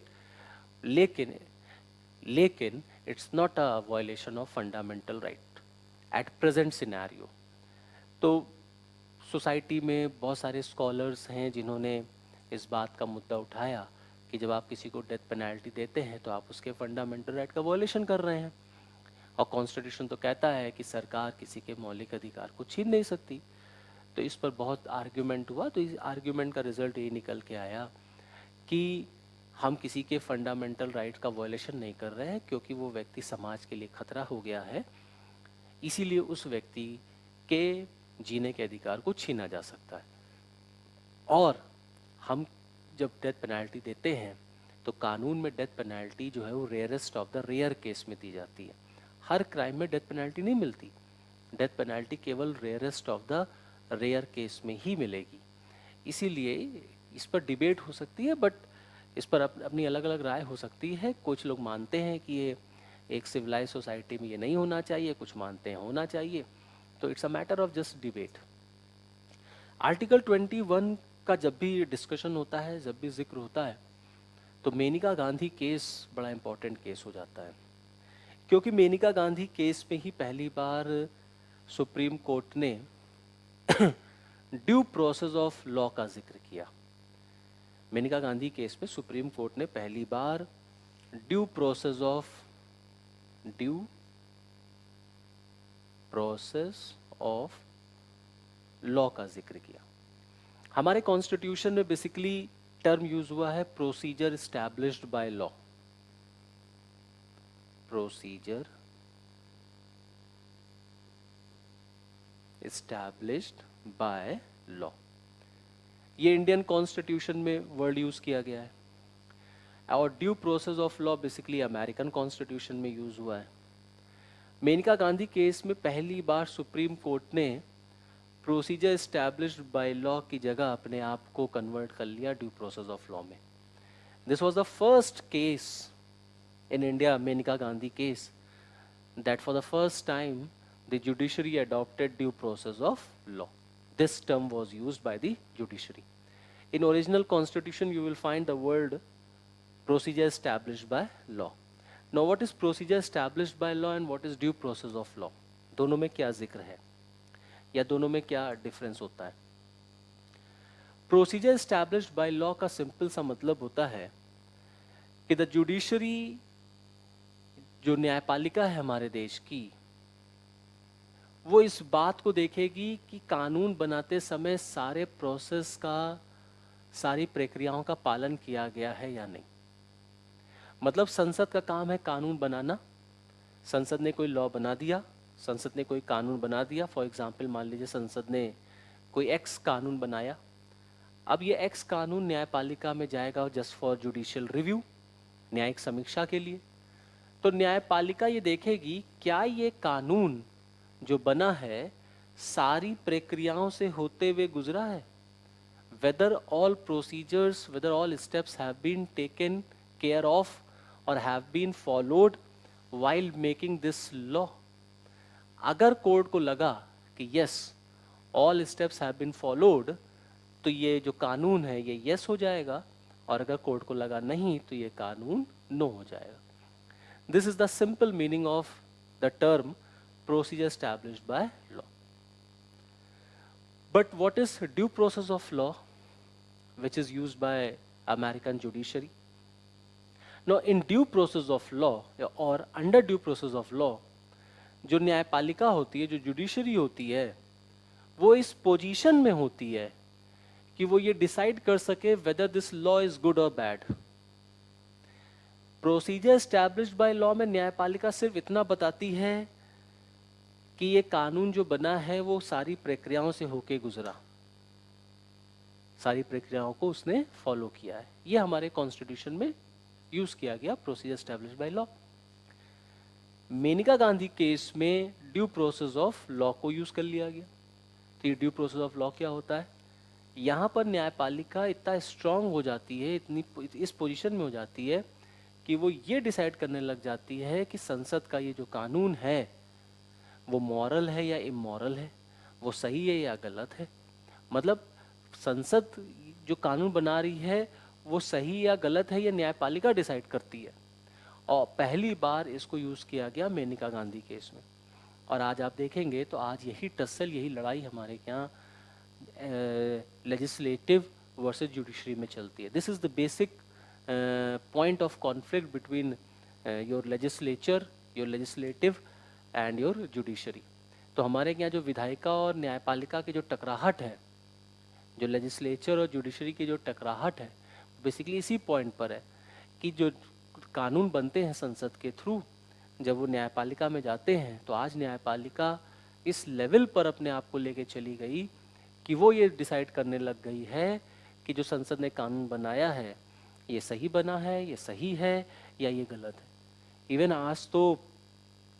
लेकिन it's not a violation of fundamental right at present scenario. तो सोसाइटी में बहुत सारे स्कॉलर्स हैं जिन्होंने इस बात का मुद्दा उठाया कि जब आप किसी को डेथ पेनल्टी देते हैं तो आप उसके फंडामेंटल राइट का वायलेशन कर रहे हैं, और कॉन्स्टिट्यूशन तो कहता है कि सरकार किसी के मौलिक अधिकार को छीन नहीं सकती। तो इस पर बहुत आर्ग्यूमेंट हुआ, तो इस आर्ग्यूमेंट का रिजल्ट ये निकल के आया कि हम किसी के फंडामेंटल राइट का वायलेशन नहीं कर रहे हैं, क्योंकि वो व्यक्ति समाज के लिए खतरा हो गया है, इसीलिए उस व्यक्ति के जीने के अधिकार को छीना जा सकता है। और हम जब डेथ पेनल्टी देते हैं तो कानून में डेथ पेनल्टी जो है वो rarest of the rare case में दी जाती है। हर क्राइम में डेथ पेनल्टी नहीं मिलती, डेथ पेनल्टी केवल rarest of the rare case में ही मिलेगी। इसीलिए इस पर डिबेट हो सकती है, बट इस पर अपनी अलग अलग राय हो सकती है। कुछ लोग मानते हैं कि ये एक सिविलाइज सोसाइटी में ये नहीं होना चाहिए, कुछ मानते हैं होना चाहिए। तो it's a matter of just debate. Article 21 का जब भी डिस्कशन होता है, जब भी जिक्र होता है, तो मेनका गांधी केस बड़ा इम्पोर्टेंट केस हो जाता है, क्योंकि मेनका गांधी केस में ही पहली बार सुप्रीम कोर्ट ने ड्यू प्रोसेस ऑफ लॉ का जिक्र किया। मेनका गांधी केस में सुप्रीम कोर्ट ने पहली बार ड्यू प्रोसेस ऑफ लॉ का जिक्र किया। हमारे कॉन्स्टिट्यूशन में बेसिकली टर्म यूज हुआ है procedure established by law. Procedure established by law, ये इंडियन कॉन्स्टिट्यूशन में वर्ड यूज किया गया है। और due process of law basically American constitution में यूज हुआ है। मेनका गांधी केस में पहली बार सुप्रीम कोर्ट ने प्रोसीजर एस्टैब्लिश्ड बाय लॉ की जगह अपने आप को कन्वर्ट कर लिया ड्यू प्रोसेस ऑफ लॉ में। This was the first case in India, Maneka Gandhi case, that for the first time the judiciary adopted due process of law. This term was used by the judiciary. In original constitution you will find the word procedure established by law. Now what is procedure established by law and what is due process of law? दोनों में क्या जिक्र है या दोनों में क्या difference होता है? प्रोसीजर एस्टैब्लिश्ड बाय लॉ का सिंपल सा मतलब होता है कि द जुडिशरी, जो न्यायपालिका है हमारे देश की, वो इस बात को देखेगी कि कानून बनाते समय सारे प्रोसेस का, सारी प्रक्रियाओं का पालन किया गया है या नहीं. मतलब संसद का काम है कानून बनाना. संसद ने कोई लॉ बना दिया, संसद ने कोई कानून बना दिया. फॉर एग्जाम्पल मान लीजिए संसद ने कोई एक्स कानून बनाया. अब ये एक्स कानून न्यायपालिका में जाएगा जस्ट फॉर जुडिशियल रिव्यू, न्यायिक समीक्षा के लिए. तो न्यायपालिका ये देखेगी क्या ये कानून जो बना है सारी प्रक्रियाओं से होते हुए गुजरा है. whether all procedures, whether all steps have been taken care of or have been followed while making this law. अगर कोर्ट को लगा कि yes all steps have been followed, तो ये जो कानून है ये yes हो जाएगा, और अगर कोर्ट को लगा नहीं तो ये कानून no हो जाएगा. This is the simple meaning of the term procedure established by law. But what is due process of law, which is used by American judiciary? Now in due process of law or under due process of law, जो न्यायपालिका होती है, जो judiciary होती है, वो इस position में होती है कि वो ये डिसाइड कर सके whether this law is good or bad. Procedure established by law में न्यायपालिका सिर्फ इतना बताती है कि ये कानून जो बना है वो सारी प्रक्रियाओं से होके गुजरा, सारी प्रक्रियाओं को उसने फॉलो किया है. ये हमारे कॉन्स्टिट्यूशन में यूज किया गया procedure established by law. Maneka Gandhi case में ड्यू प्रोसेस ऑफ लॉ को यूज कर लिया गया. तो ये ड्यू प्रोसेस ऑफ लॉ क्या होता है? यहाँ पर न्यायपालिका इतना स्ट्रांग हो जाती है, इतनी इस पोजीशन में हो जाती है कि वो ये डिसाइड करने लग जाती है कि संसद का ये जो कानून है वो मॉरल है या इमॉरल है, वो सही है या गलत है. मतलब संसद जो कानून बना रही है वो सही या गलत है, ये न्यायपालिका डिसाइड करती है. और पहली बार इसको यूज़ किया गया मेनका गांधी केस में. और आज आप देखेंगे तो आज यही टसल, यही लड़ाई हमारे यहाँ लेजिस्लेटिव वर्सेस जुडिशरी में चलती है. This is the basic point of conflict between your legislature, your legislative and your judiciary. तो हमारे यहाँ जो विधायिका और न्यायपालिका की जो टकराहट है, जो लेजिस्लेचर और जुडिशरी की जो टकराहट है, बेसिकली इसी पॉइंट पर है कि जो कानून बनते हैं संसद के थ्रू, जब वो न्यायपालिका में जाते हैं तो आज न्यायपालिका इस लेवल पर अपने आप को लेके चली गई कि वो ये डिसाइड करने लग गई है कि जो संसद ने कानून बनाया है ये सही बना है, ये सही है या ये गलत है. इवन आज तो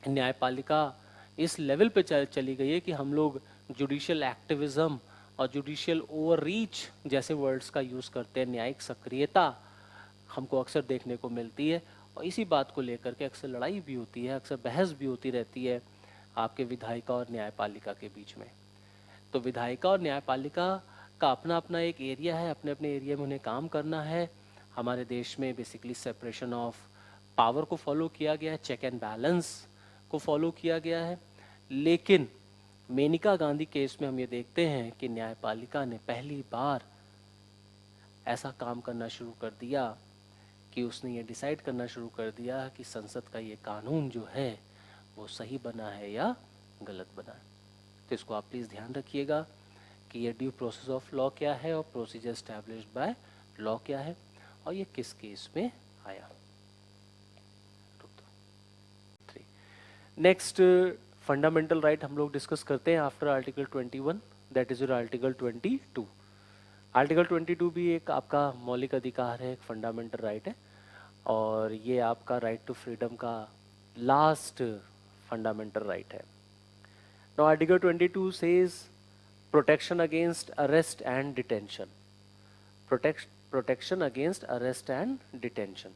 न्यायपालिका इस लेवल पे चली गई है कि हम लोग जुडिशियल एक्टिविज्म और जुडिशियल ओवररीच जैसे वर्ड्स का यूज़ करते हैं. न्यायिक सक्रियता हमको अक्सर देखने को मिलती है, और इसी बात को लेकर के अक्सर लड़ाई भी होती है, अक्सर बहस भी होती रहती है आपके विधायिका और न्यायपालिका के बीच में. तो विधायिका और न्यायपालिका का अपना अपना एक एरिया है, अपने अपने एरिया में उन्हें काम करना है. हमारे देश में बेसिकली सेपरेशन ऑफ पावर को फॉलो किया गया है, चेक एंड बैलेंस को फॉलो किया गया है. लेकिन मेनका गांधी केस में हम ये देखते हैं कि न्यायपालिका ने पहली बार ऐसा काम करना शुरू कर दिया कि उसने ये डिसाइड करना शुरू कर दिया कि संसद का ये कानून जो है वो सही बना है या गलत बना है. तो इसको आप प्लीज़ ध्यान रखिएगा कि ये ड्यू प्रोसेस ऑफ लॉ क्या है और प्रोसीजर एस्टैब्लिश्ड बाय लॉ क्या है और ये किस केस में आया. नेक्स्ट फंडामेंटल राइट हम लोग डिस्कस करते हैं after article 21, that is your article 22. Article 22 भी एक आपका मौलिक अधिकार है, एक फंडामेंटल राइट है, और ये आपका राइट टू फ्रीडम का लास्ट फंडामेंटल राइट है. Now article 22 says protection against arrest and detention. Protection against arrest and detention.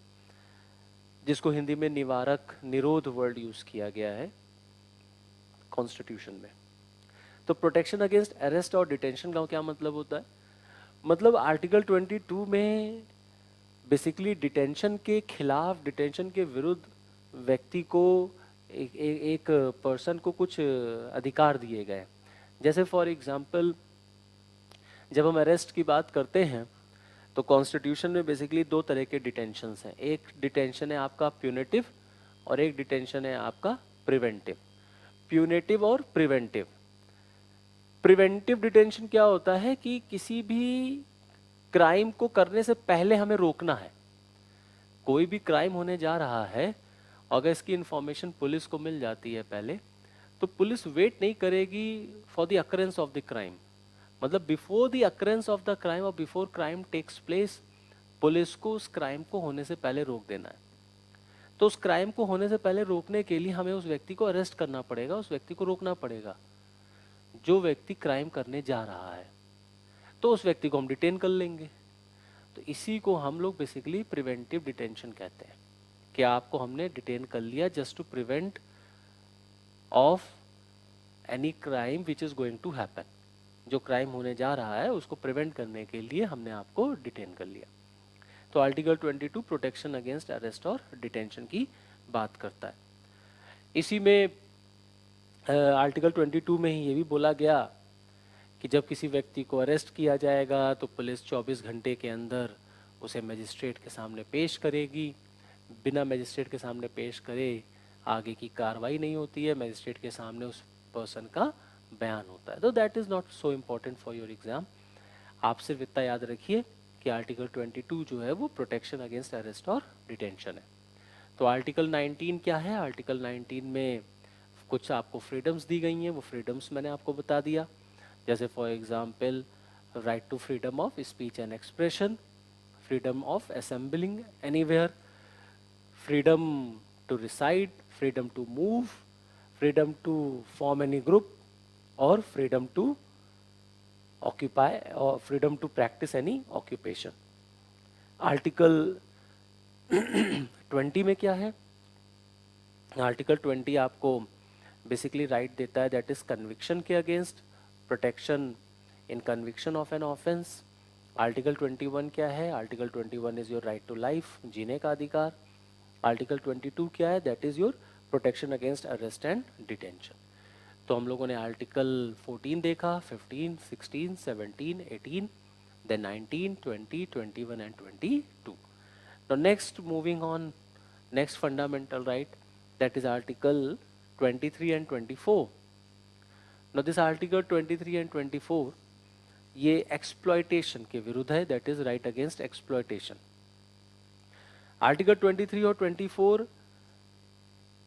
जिसको हिंदी में निवारक निरोध वर्ड यूज किया गया है कॉन्स्टिट्यूशन में। तो प्रोटेक्शन अगेंस्ट अरेस्ट और डिटेंशन का क्या मतलब होता है? मतलब आर्टिकल 22 में बेसिकली डिटेंशन के खिलाफ, डिटेंशन के विरुद्ध व्यक्ति को एक पर्सन को कुछ अधिकार दिए गए। जैसे फॉर एग्जांपल जब हम अरेस्ट की बात करते हैं तो कॉन्स्टिट्यूशन में बेसिकली दो तरह के डिटेंशंस हैं। एक डिटेंशन है आपका प्यूनेटिव और एक डिटेंशन है आपका प्रिवेंटिव। प्यूनेटिव और प्रिवेंटिव। प्रिवेंटिव डिटेंशन क्या होता है कि किसी भी क्राइम को करने से पहले हमें रोकना है। कोई भी क्राइम होने जा रहा है, अगर इसकी इंफॉर्मेशन पुलिस को मिल जाती है पहले, तो पुलिस वेट नहीं करेगी for the occurrence of the crime. मतलब before the occurrence of the crime और before crime takes place, police को उस क्राइम को होने से पहले रोक देना है। तो उस क्राइम को होने से पहले रोकने के लिए हमें उस व्यक्ति को अरेस्ट करना पड़ेगा, उस व्यक्ति को रोकना पड़ेगा जो व्यक्ति क्राइम करने जा रहा है। तो उस व्यक्ति को हम डिटेन कर लेंगे। तो इसी को हम लोग बेसिकली प्रिवेंटिव डिटेंशन कहते हैं कि आपको हमने डिटेन कर लिया just to prevent of any crime which is going to happen. जो क्राइम होने जा रहा है उसको प्रिवेंट करने के लिए हमने आपको डिटेन कर लिया। तो आर्टिकल 22 प्रोटेक्शन अगेंस्ट अरेस्ट और डिटेंशन की बात करता है। इसी में आर्टिकल 22 में ही ये भी बोला गया कि जब किसी व्यक्ति को अरेस्ट किया जाएगा तो पुलिस 24 घंटे के अंदर उसे मजिस्ट्रेट के सामने पेश करेगी। बिना मजिस्ट्रेट के सामने पेश करे आगे की कार्रवाई नहीं होती है, मजिस्ट्रेट के सामने उस पर्सन का बयान होता है। तो that is not so important for your exam. आप सिर्फ इतना याद रखिए कि आर्टिकल 22 जो है वो प्रोटेक्शन अगेंस्ट अरेस्ट और डिटेंशन है। तो आर्टिकल 19 क्या है? आर्टिकल 19 में कुछ आपको फ्रीडम्स दी गई हैं, वो फ्रीडम्स मैंने आपको बता दिया। जैसे for example right to freedom of speech and expression, freedom of assembling anywhere, freedom to reside, freedom to move, freedom to form any group और फ्रीडम टू ऑक्यूपाई और freedom to practise any occupation. Article 20 में क्या है? Article 20 आपको basically right देता है that is conviction के against, protection in conviction of an offence. Article 21 क्या है? Article 21 is your right to life, जीने का अधिकार। आर्टिकल 22 क्या है? That is your protection against arrest and detention. तो हम लोगों ने आर्टिकल 14 देखा, 15, 16, 17, 18, then 19, 20, 21 and 22. Now next moving on, next fundamental right, that is article 23 and 24. Now this article 23 and 24 ये एक्सप्लॉयटेशन के विरुद्ध है, that is right against exploitation. Article 23 और 24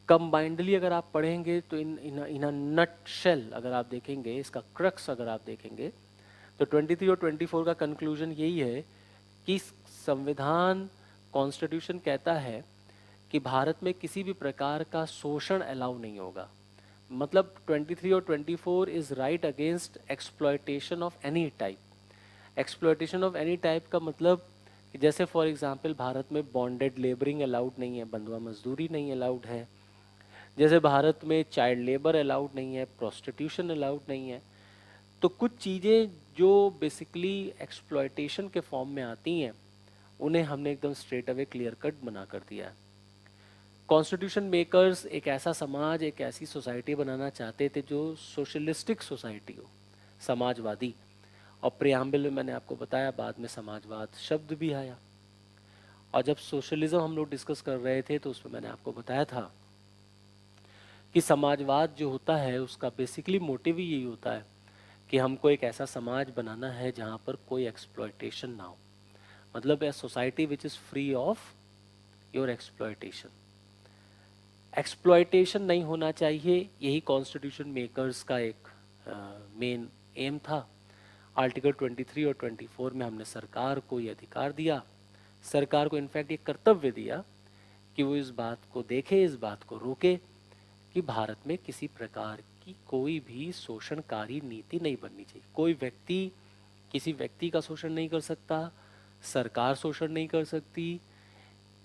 कंबाइंडली अगर आप पढ़ेंगे तो इन अ नट शेल अगर आप देखेंगे, इसका क्रक्स अगर आप देखेंगे तो 23 और 24 का कंक्लूजन यही है कि संविधान, कॉन्स्टिट्यूशन कहता है कि भारत में किसी भी प्रकार का शोषण अलाउ नहीं होगा। मतलब 23 और 24 is right against exploitation of any type. Exploitation of any type का मतलब कि जैसे फॉर एग्जांपल भारत में बॉन्डेड लेबरिंग अलाउड नहीं है, बंधुआ मजदूरी नहीं अलाउड है। जैसे भारत में चाइल्ड लेबर अलाउड नहीं है, प्रोस्टिट्यूशन अलाउड नहीं है। तो कुछ चीज़ें जो बेसिकली एक्सप्लॉयटेशन के फॉर्म में आती हैं उन्हें हमने एकदम स्ट्रेट अवे क्लियर कट बना कर दिया है। कॉन्स्टिट्यूशन मेकर्स एक ऐसा समाज, एक ऐसी सोसाइटी बनाना चाहते थे जो सोशलिस्टिक सोसाइटी हो, समाजवादी। और प्रियम्बल में मैंने आपको बताया बाद में समाजवाद शब्द भी आया। और जब सोशलिज्म हम लोग डिस्कस कर रहे थे तो उसमें मैंने आपको बताया था कि समाजवाद जो होता है उसका बेसिकली मोटिव ही यही होता है कि हमको एक ऐसा समाज बनाना है जहाँ पर कोई एक्सप्लॉयटेशन ना हो। मतलब a society which is free of your exploitation. Exploitation नहीं होना चाहिए, यही कॉन्स्टिट्यूशन मेकर्स का एक मेन एम था। आर्टिकल 23 और 24 में हमने सरकार को ये अधिकार दिया, सरकार को इनफैक्ट ये कर्तव्य दिया कि वो इस बात को देखे, इस बात को रोके कि भारत में किसी प्रकार की कोई भी शोषणकारी नीति नहीं बननी चाहिए। कोई व्यक्ति किसी व्यक्ति का शोषण नहीं कर सकता, सरकार शोषण नहीं कर सकती,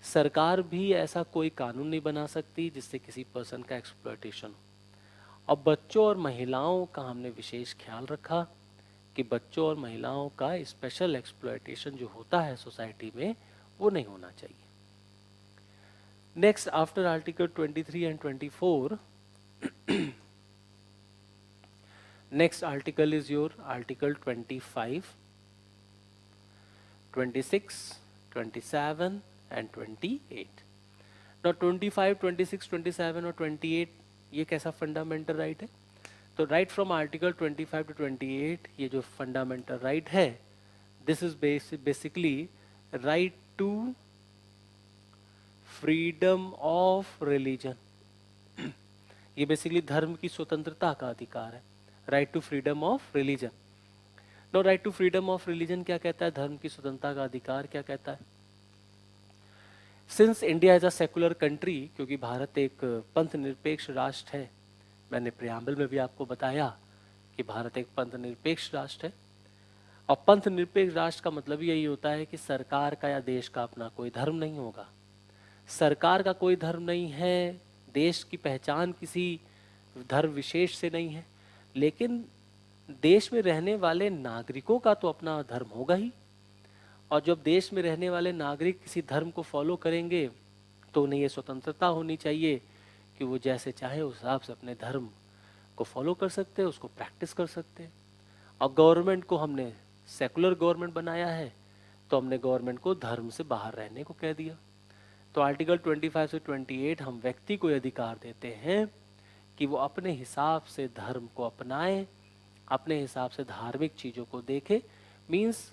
सरकार भी ऐसा कोई कानून नहीं बना सकती जिससे किसी पर्सन का एक्सप्लॉयटेशन हो। और बच्चों और महिलाओं का हमने विशेष ख्याल रखा कि बच्चों और महिलाओं का स्पेशल एक्सप्लॉयटेशन जो होता है सोसाइटी में वो नहीं होना चाहिए। Next, after article 23 and 24, next article is your article 25, 26, 27 and 28. Now 25, 26, 27 और 28 ये कैसा फंडामेंटल राइट है? तो राइट फ्रॉम आर्टिकल 25 टू 28 ये जो फंडामेंटल राइट है, this is basically right to freedom of religion. ये बेसिकली धर्म की स्वतंत्रता का अधिकार है, right to freedom of religion. No, right to freedom of religion क्या कहता है? धर्म की स्वतंत्रता का अधिकार क्या कहता है? Since India is a secular country, क्योंकि भारत एक पंथ निरपेक्ष राष्ट्र है, मैंने प्रियम्बल में भी आपको बताया कि भारत एक पंथ निरपेक्ष राष्ट्र है। और पंथ निरपेक्ष राष्ट्र का मतलब यही होता है कि सरकार का या देश का अपना कोई धर्म नहीं होगा। सरकार का कोई धर्म नहीं है, देश की पहचान किसी धर्म विशेष से नहीं है, लेकिन देश में रहने वाले नागरिकों का तो अपना धर्म होगा ही। और जब देश में रहने वाले नागरिक किसी धर्म को फॉलो करेंगे तो उन्हें ये स्वतंत्रता होनी चाहिए कि वो जैसे चाहे उस हिसाब से अपने धर्म को फॉलो कर सकते हैं, उसको प्रैक्टिस कर सकते हैं। और गवर्नमेंट को हमने सेकुलर गवर्नमेंट बनाया है, तो हमने गवर्नमेंट को धर्म से बाहर रहने को कह दिया। तो आर्टिकल 25 से 28 हम व्यक्ति को अधिकार देते हैं कि वो अपने हिसाब से धर्म को अपनाए, अपने हिसाब से धार्मिक चीज़ों को देखे। Means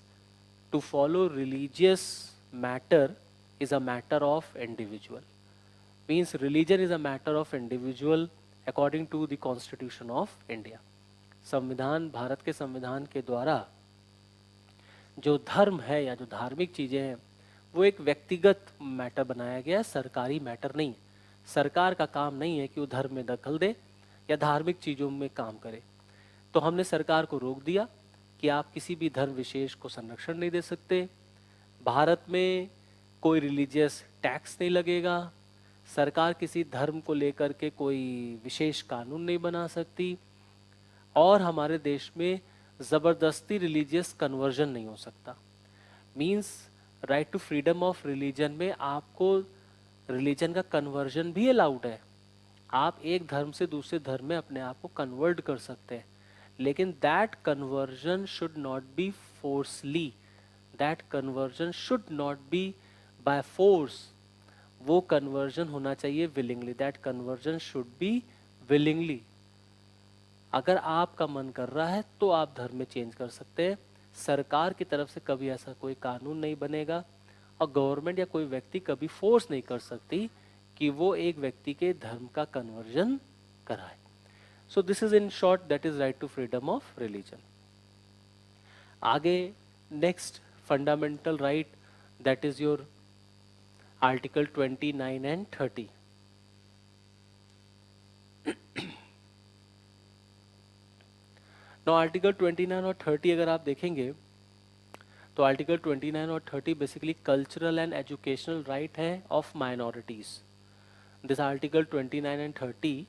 to follow religious matter is a matter of individual. Means religion is a matter of individual according to the constitution of India. संविधान, भारत के संविधान के द्वारा जो धर्म है या जो धार्मिक चीज़ें हैं वो एक व्यक्तिगत मैटर बनाया गया है, सरकारी मैटर नहीं। सरकार का काम नहीं है कि वो धर्म में दखल दे या धार्मिक चीज़ों में काम करे। तो हमने सरकार को रोक दिया कि आप किसी भी धर्म विशेष को संरक्षण नहीं दे सकते। भारत में कोई रिलीजियस टैक्स नहीं लगेगा। सरकार किसी धर्म को लेकर के कोई विशेष कानून नहीं बना सकती। और हमारे देश में ज़बरदस्ती रिलीजियस कन्वर्जन नहीं हो सकता। Means right to freedom of religion में आपको रिलीजन का कन्वर्जन भी अलाउड है। आप एक धर्म से दूसरे धर्म में अपने आप को कन्वर्ट कर सकते हैं, लेकिन that conversion should not be forcely, that conversion should not be by force. वो कन्वर्जन होना चाहिए willingly, that conversion should be willingly. अगर आपका मन कर रहा है तो आप धर्म में चेंज कर सकते हैं। सरकार की तरफ से कभी ऐसा कोई कानून नहीं बनेगा और गवर्नमेंट या कोई व्यक्ति कभी फोर्स नहीं कर सकती कि वो एक व्यक्ति के धर्म का कन्वर्जन कराए। So this is in short, that is right to freedom of religion. आगे next fundamental right, that is your article 29 and 30। No, article 29 और 30 अगर आप देखेंगे तो आर्टिकल 29 और 30 basically cultural and educational right है of minorities. This article 29 and 30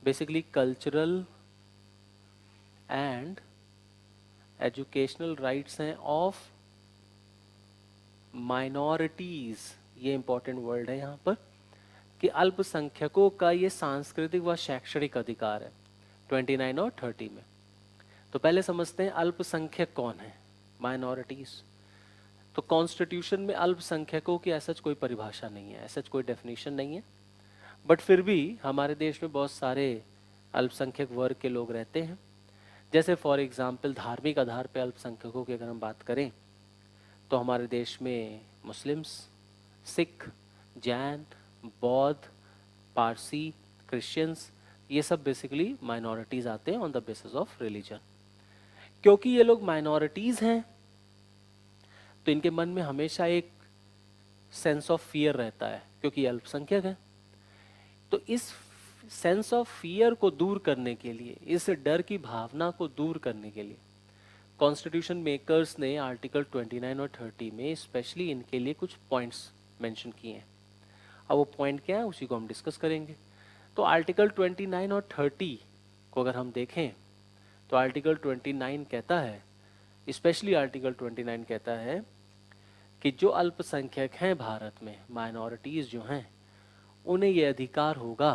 basically cultural and educational rights हैं of minorities. ये इंपॉर्टेंट वर्ड है यहाँ पर कि अल्पसंख्यकों का ये सांस्कृतिक व शैक्षणिक अधिकार है 29 और 30 में। तो पहले समझते हैं अल्पसंख्यक कौन है, माइनॉरिटीज। तो कॉन्स्टिट्यूशन में अल्पसंख्यकों की ऐसा कोई परिभाषा नहीं है, ऐसा कोई डेफिनेशन नहीं है, बट फिर भी हमारे देश में बहुत सारे अल्पसंख्यक वर्ग के लोग रहते हैं। जैसे फॉर एग्जांपल धार्मिक आधार पर अल्पसंख्यकों की अगर हम बात करें तो हमारे देश में मुस्लिम्स, सिख, जैन, बौद्ध, पारसी, क्रिश्चियंस, ये सब बेसिकली माइनॉरिटीज़ आते हैं on the basis of religion. क्योंकि ये लोग माइनॉरिटीज़ हैं तो इनके मन में हमेशा एक सेंस ऑफ फियर रहता है, क्योंकि ये अल्पसंख्यक हैं। तो इस सेंस ऑफ फियर को दूर करने के लिए, इस डर की भावना को दूर करने के लिए कॉन्स्टिट्यूशन मेकर्स ने आर्टिकल 29 और 30 में स्पेशली इनके लिए कुछ पॉइंट्स मेंशन किए हैं। अब वो पॉइंट क्या है उसी को हम डिस्कस करेंगे। तो आर्टिकल 29 और 30 को अगर हम देखें तो आर्टिकल 29 कहता है, स्पेशली आर्टिकल 29 कहता है कि जो अल्पसंख्यक हैं भारत में, माइनॉरिटीज़ जो हैं, उन्हें ये अधिकार होगा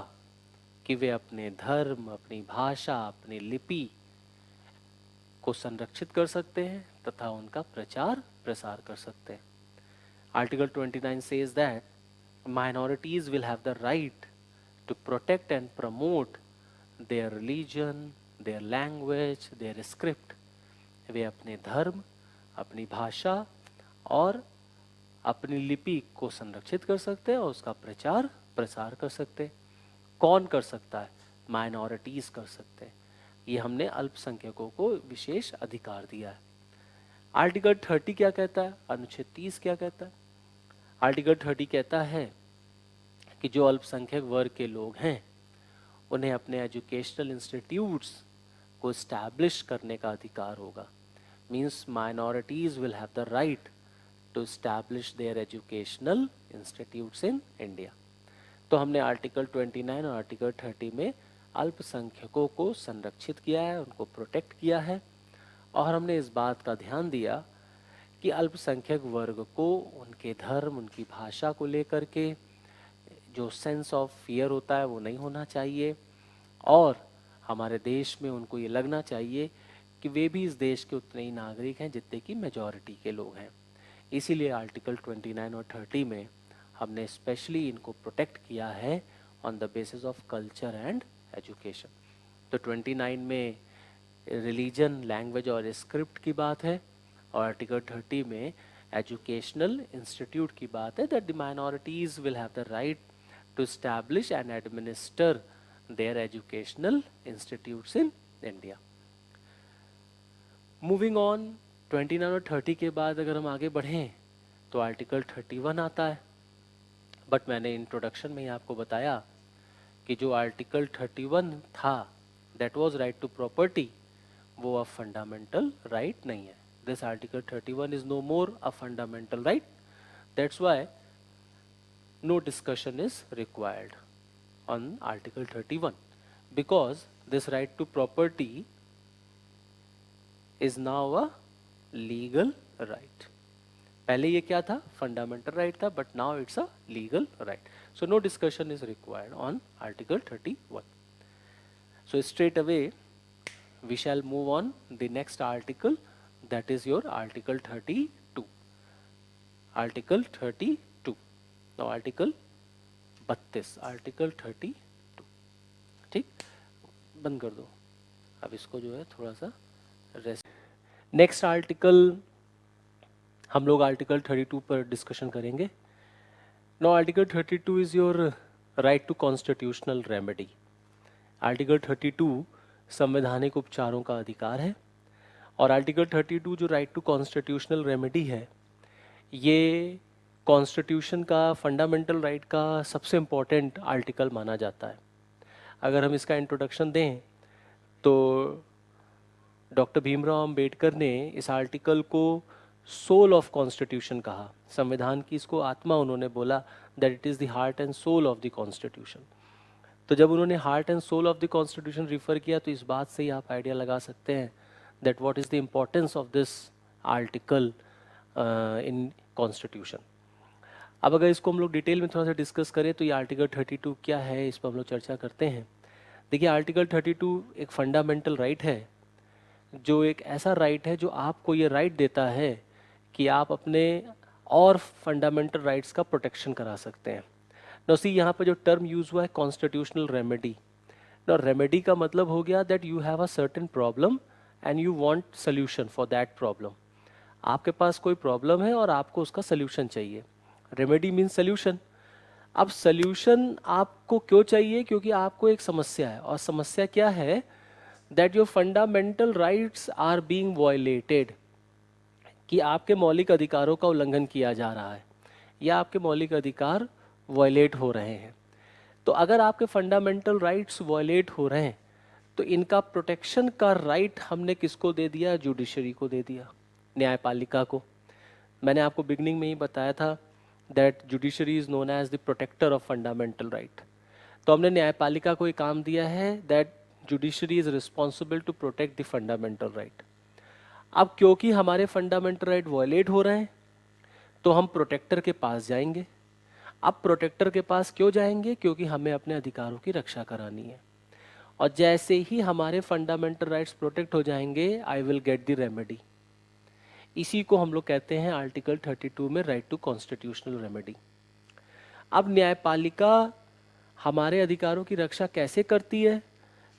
कि वे अपने धर्म, अपनी भाषा, अपनी लिपि को संरक्षित कर सकते हैं तथा उनका प्रचार प्रसार कर सकते हैं। Article 29 says that minorities will have the right to protect and promote their religion, their language, their script. वे अपने धर्म, अपनी भाषा और अपनी लिपि को संरक्षित कर सकते हैं और उसका प्रचार प्रसार कर सकते हैं। कौन कर सकता है? माइनॉरिटीज़ कर सकते हैं। ये हमने अल्पसंख्यकों को विशेष अधिकार दिया है। आर्टिकल 30 क्या कहता है? अनुच्छेद 30 क्या कहता है? आर्टिकल 30 कहता है कि जो अल्पसंख्यक वर्ग के लोग हैं उन्हें अपने एजुकेशनल इंस्टीट्यूट्स को इस्टेब्लिश करने का अधिकार होगा। Means minorities will have the right to establish their educational institutes in India. तो हमने आर्टिकल 29 और आर्टिकल 30 में अल्पसंख्यकों को संरक्षित किया है, उनको प्रोटेक्ट किया है, और हमने इस बात का ध्यान दिया कि अल्पसंख्यक वर्ग को उनके धर्म, उनकी भाषा को लेकर के जो सेंस ऑफ फियर होता है वो नहीं होना चाहिए, और हमारे देश में उनको ये लगना चाहिए कि वे भी इस देश के उतने ही नागरिक हैं जितने कि मेजॉरिटी के लोग हैं। इसीलिए आर्टिकल 29 और 30 में हमने स्पेशली इनको प्रोटेक्ट किया है on the basis of culture and education. तो 29 में रिलीजन, लैंग्वेज और स्क्रिप्ट की बात है, और आर्टिकल 30 में एजुकेशनल इंस्टीट्यूट की बात है, that the minorities will have the right to establish and administer their educational institutes in India. Moving on, 29 और 30 के बाद अगर हम आगे बढ़ें तो आर्टिकल 31 आता है। बट मैंने इंट्रोडक्शन में ही आपको बताया कि जो आर्टिकल 31 था, that was right to property, वो अब फंडामेंटल राइट नहीं है। This article 31 is no more a fundamental right, that's why no discussion is required on article 31, because this right to property is now a legal right. पहले ये क्या था? Fundamental right था, but now it's a legal right. So no discussion is required on article 31. So straight away we shall move on the next article, that is your article 32. article 32. Now article 32, article 32, ठीक, बंद कर दो अब इसको, जो है थोड़ा सा रेस्ट। नेक्स्ट आर्टिकल हम लोग आर्टिकल 32 पर डिस्कशन करेंगे। Now article 32 is your right to constitutional remedy. Article 32 संवैधानिक उपचारों का अधिकार है, और आर्टिकल 32 जो राइट टू कॉन्स्टिट्यूशनल रेमेडी है, ये कॉन्स्टिट्यूशन का, फंडामेंटल राइट का सबसे इम्पोर्टेंट आर्टिकल माना जाता है। अगर हम इसका इंट्रोडक्शन दें तो डॉक्टर भीमराव अंबेडकर ने इस आर्टिकल को सोल ऑफ कॉन्स्टिट्यूशन कहा, संविधान की इसको आत्मा उन्होंने बोला, that it is the heart and soul of the constitution. तो जब उन्होंने heart and soul of the constitution refer किया तो इस बात से ही आप आइडिया लगा सकते हैं that what is the importance of this article in constitution. अब अगर इसको हम लोग डिटेल में थोड़ा सा डिस्कस करें तो ये आर्टिकल 32 क्या है, इस पर हम लोग चर्चा करते हैं। देखिए, आर्टिकल 32 एक फंडामेंटल राइट है, जो एक ऐसा राइट है जो आपको ये राइट देता है कि आप अपने और फंडामेंटल राइट्स का प्रोटेक्शन करा सकते हैं। नो सी, यहाँ पर जो टर्म यूज़ हुआ है कॉन्स्टिट्यूशनल रेमेडी। नो, रेमेडी का मतलब हो गया that you have a certain problem and you want solution for that problem. आपके पास कोई प्रॉब्लम है और आपको उसका सोल्यूशन चाहिए। Remedy means solution. अब सोल्यूशन आपको क्यों चाहिए? क्योंकि आपको एक समस्या है, और समस्या क्या है? That your fundamental rights are being violated, कि आपके मौलिक अधिकारों का उल्लंघन किया जा रहा है या आपके मौलिक अधिकार वायलेट हो रहे हैं। तो अगर आपके फंडामेंटल राइट्स वायलेट हो रहे हैं तो इनका प्रोटेक्शन का राइट हमने किसको दे दिया? जुडिशरी को दे दिया, न्यायपालिका को। मैंने आपको बिगनिंग में ही बताया था that judiciary is known as the protector of fundamental right. तो हमने न्यायपालिका को एक काम दिया है that judiciary is responsible to protect the fundamental right. अब क्योंकि हमारे फंडामेंटल राइट वायलेट हो रहे हैं तो हम प्रोटेक्टर के पास जाएंगे। अब प्रोटेक्टर के पास क्यों जाएंगे? क्योंकि हमें अपने अधिकारों की रक्षा करानी है। और जैसे ही हमारे फंडामेंटल राइट्स प्रोटेक्ट हो जाएंगे, I will get the remedy. इसी को हम लोग कहते हैं आर्टिकल 32 में राइट टू कॉन्स्टिट्यूशनल रेमेडी। अब न्यायपालिका हमारे अधिकारों की रक्षा कैसे करती है?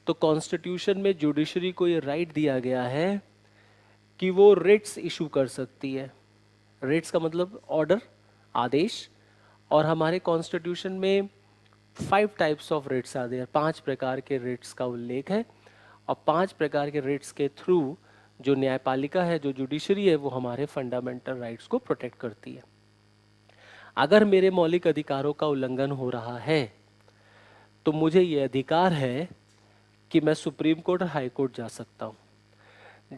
तो कॉन्स्टिट्यूशन में जुडिशरी को ये राइट दिया गया है कि वो रिट्स इशू कर सकती है। रिट्स का मतलब ऑर्डर, आदेश। और हमारे कॉन्स्टिट्यूशन में 5 टाइप्स ऑफ रिट्स आते हैं, 5 प्रकार के रिट्स का उल्लेख है। और 5 प्रकार के रिट्स के थ्रू जो न्यायपालिका है, जो जुडिशरी है, वो हमारे फंडामेंटल राइट्स को प्रोटेक्ट करती है। अगर मेरे मौलिक अधिकारों का उल्लंघन हो रहा है तो मुझे ये अधिकार है कि मैं सुप्रीम कोर्ट और हाई कोर्ट जा सकता हूँ।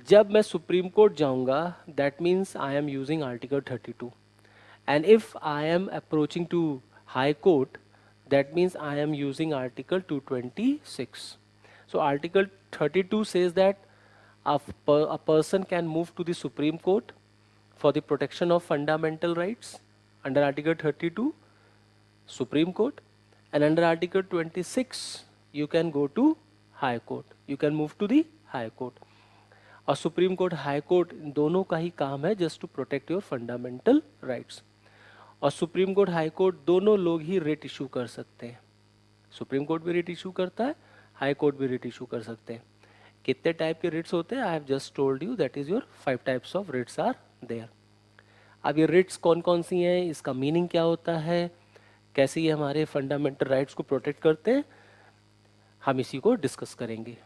जब मैं सुप्रीम कोर्ट जाऊँगा, that means I am using article 32। And if I am approaching to High Court, that means I am using Article 226. So Article 32 says that a person can move to the Supreme Court for the protection of fundamental rights under Article 32, Supreme Court, and under Article 26 you can go to High Court. You can move to the High Court. और supreme court, high court, दोनों का ही काम है just to protect your fundamental rights. और supreme court, high court दोनों लोग ही रिट इशू कर सकते हैं। सुप्रीम कोर्ट भी रिट इशू करता है, हाई कोर्ट भी रिट इशू कर सकते हैं। कितने टाइप के रिट्स होते हैं? I have just told you, that is your 5 types of writs are there. अब ये रिट्स कौन कौन सी हैं, इसका मीनिंग क्या होता है, कैसे ये हमारे फंडामेंटल राइट्स को प्रोटेक्ट करते हैं, हम इसी को डिस्कस करेंगे।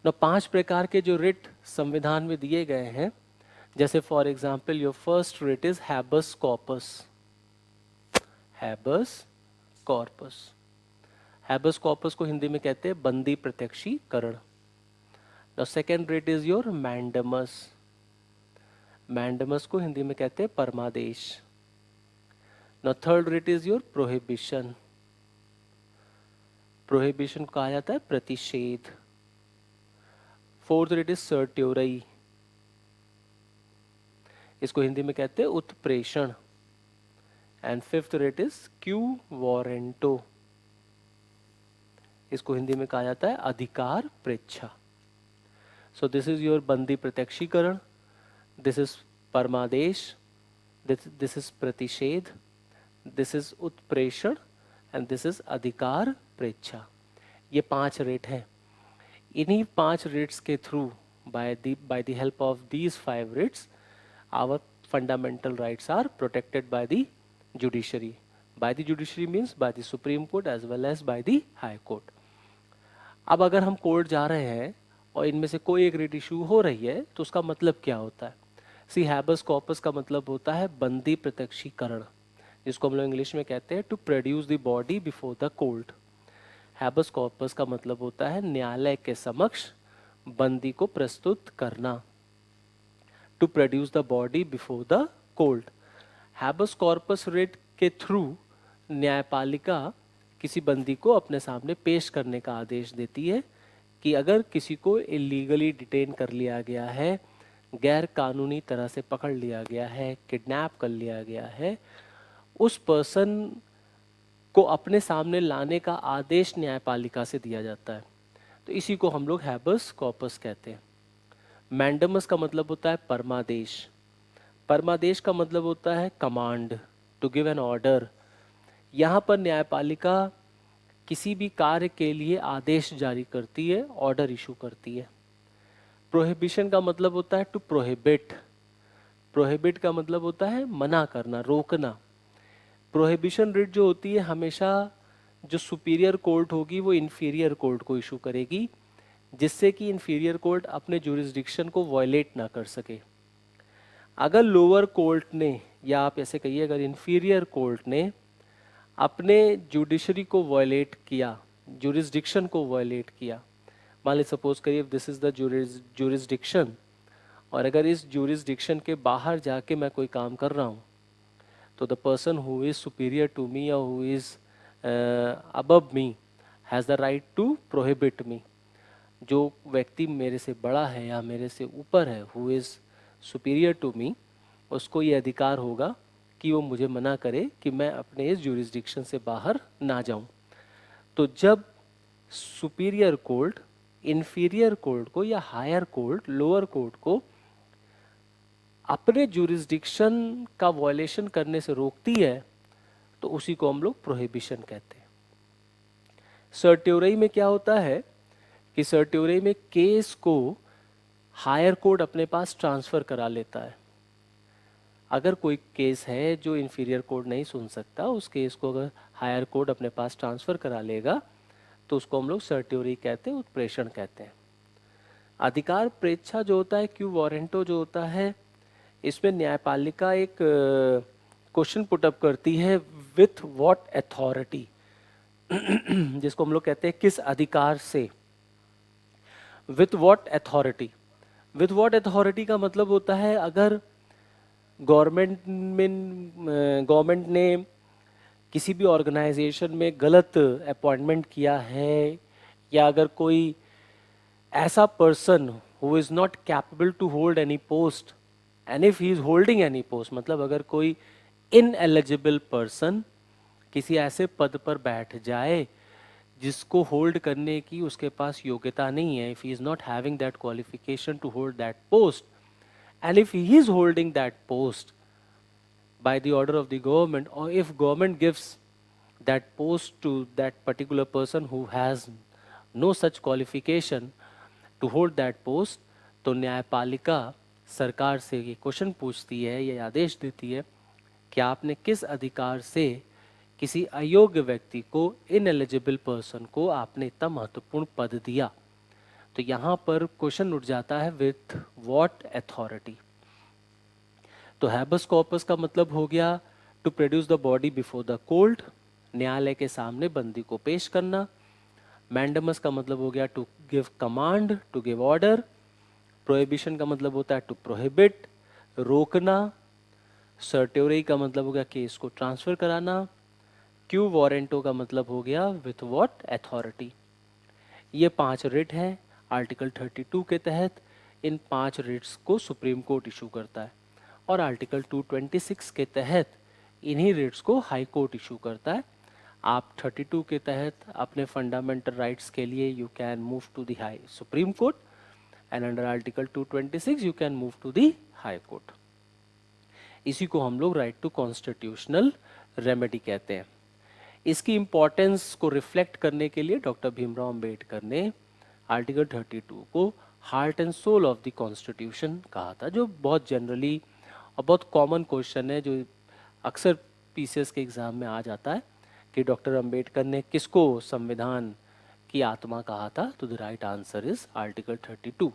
न 5 प्रकार के जो रिट संविधान में दिए गए हैं, जैसे for example your first writ is habeas corpus. Habeas corpus, habeas corpus को हिंदी में कहते हैं बंदी प्रत्यक्षीकरण। The second writ is your mandamus. Mandamus को हिंदी में कहते हैं परमादेश। The third writ is your prohibition. Prohibition को कहा जाता है प्रतिषेध। फोर्थ रिट इज सर्ट्योरई, इसको हिंदी में कहते हैं उत्प्रेषण। And fifth writ is quo warranto, इसको हिंदी में कहा जाता है अधिकार प्रेच्छा। सो दिस इज योर बंदी प्रत्यक्षीकरण, दिस इज परमादेश, दिस इज प्रतिषेध, दिस इज उत्प्रेषण एंड दिस इज अधिकार प्रेच्छा। ये 5 रिट हैं। इन्हीं 5 रिट्स के through, by the help of these 5 writs, our fundamental rights are protected by the judiciary. By the judiciary means by the Supreme Court as well as by the High Court. अब अगर हम court जा रहे हैं और इनमें से कोई एक रिट इशू हो रही है तो उसका मतलब क्या होता है? सी हैबस कॉर्पस का मतलब होता है बंदी प्रत्यक्षीकरण, जिसको हम लोग इंग्लिश में कहते हैं to produce the body before the court. Habeas corpus का मतलब होता है न्यायालय के समक्ष बंदी को प्रस्तुत करना, to produce the body before the court. Habeas corpus writ के थ्रू न्यायपालिका किसी बंदी को अपने सामने पेश करने का आदेश देती है कि अगर किसी को इलीगली डिटेन कर लिया गया है, गैर कानूनी तरह से पकड़ लिया गया है, किडनैप कर लिया गया है, उस पर्सन को अपने सामने लाने का आदेश न्यायपालिका से दिया जाता है। तो इसी को हम लोग हैबस कॉर्पस कहते हैं। मैंडमस का मतलब होता है परमादेश। परमादेश का मतलब होता है command, to give an order. यहाँ पर न्यायपालिका किसी भी कार्य के लिए आदेश जारी करती है, ऑर्डर इशू करती है। प्रोहिबिशन का मतलब होता है टू प्रोहिबिट। प्रोहिबिट का मतलब होता है मना करना, रोकना। प्रोहिबिशन रिट जो होती है हमेशा जो सुपीरियर कोर्ट होगी वो इन्फीरियर कोर्ट को इशू करेगी, जिससे कि इन्फीरियर कोर्ट अपने जुरिस्डिक्शन को वायलेट ना कर सके। अगर लोअर कोर्ट ने, या आप ऐसे कहिए अगर इन्फीरियर कोर्ट ने अपने जुडिशरी को वायलेट किया, जुरिस्डिक्शन को वायलेट किया, मान ली सपोज करिए दिस इज द जुरिस्डिक्शन, और अगर इस जुरिस्डिक्शन के बाहर जाके मैं कोई काम कर रहा हूँ तो the person who is superior to me या who is above me has the right to prohibit me. जो व्यक्ति मेरे से बड़ा है या मेरे से ऊपर है, who is superior to me, उसको ये अधिकार होगा कि वो मुझे मना करे कि मैं अपने इस ज्यूरिसडिक्शन से बाहर ना जाऊं। तो जब सुपीरियर कोर्ट इंफीरियर कोर्ट को या हायर कोर्ट लोअर कोर्ट को अपने ज्यूरिसडिक्शन का वॉयलेशन करने से रोकती है, तो उसी को हम लोग प्रोहिबिशन कहते हैं। सर्ट्योरई में क्या होता है कि सर्ट्योरई में केस को हायर कोर्ट अपने पास ट्रांसफ़र करा लेता है। अगर कोई केस है जो इंफीरियर कोर्ट नहीं सुन सकता, उस केस को अगर हायर कोर्ट अपने पास ट्रांसफ़र करा लेगा तो उसको हम लोग सर्ट्योरी कहते हैं, उत्प्रेषण कहते हैं। अधिकार प्रेच्छा जो होता है, क्यू वारंटो जो होता है, इसमें न्यायपालिका एक क्वेश्चन पुटअप करती है, विथ व्हाट अथॉरिटी, जिसको हम लोग कहते हैं किस अधिकार से। With what authority, with what authority का मतलब होता है अगर गवर्नमेंट ने किसी भी ऑर्गेनाइजेशन में गलत अपॉइंटमेंट किया है, या अगर कोई ऐसा person who is not capable to hold any post, and if he is holding any post, मतलब अगर कोई इनएलिजिबल पर्सन किसी ऐसे पद पर बैठ जाए जिसको होल्ड करने की उसके पास योग्यता नहीं है, if he is not having that qualification to hold that post, and if he is holding that post by the order of the government, or if government gives that post to that particular person who has no such qualification to hold that post, तो न्यायपालिका सरकार से ये question पूछती है, ये आदेश देती है कि आपने किस अधिकार से किसी अयोग्य व्यक्ति को, इनएलिजिबल पर्सन को आपने इतना महत्वपूर्ण पद दिया। तो यहाँ पर क्वेश्चन उठ जाता है, विथ व्हाट अथॉरिटी। तो हैबस कॉर्पस का मतलब हो गया to produce the body before the court, न्यायालय के सामने बंदी को पेश करना। मैंडमस का मतलब हो गया to give command, to give order. Prohibition का मतलब होता है टू प्रोहिबिट, रोकना। सर्ट्योरी का मतलब हो गया केस को ट्रांसफर कराना। क्यू वारंटो का मतलब हो गया विथ व्हाट अथॉरिटी। ये 5 रिट हैं आर्टिकल 32 के तहत। इन 5 रिट्स को सुप्रीम कोर्ट इशू करता है, और आर्टिकल 226 के तहत इन्हीं रिट्स को हाई कोर्ट इशू करता है। आप 32 के तहत अपने फंडामेंटल राइट्स के लिए you can move to the high supreme court, and under article 226 you can move to the high court. इसी को हम लोग राइट टू कॉन्स्टिट्यूशनल रेमेडी कहते हैं। इसकी इम्पोर्टेंस को रिफ्लेक्ट करने के लिए डॉक्टर भीमराव अंबेडकर ने आर्टिकल 32 को heart and soul of the constitution कहा था, जो बहुत जनरली और बहुत कॉमन क्वेश्चन है, जो अक्सर पीसीएस के एग्ज़ाम में आ जाता है कि डॉक्टर अंबेडकर ने किसको संविधान की आत्मा कहा था। तो the right answer is article 32।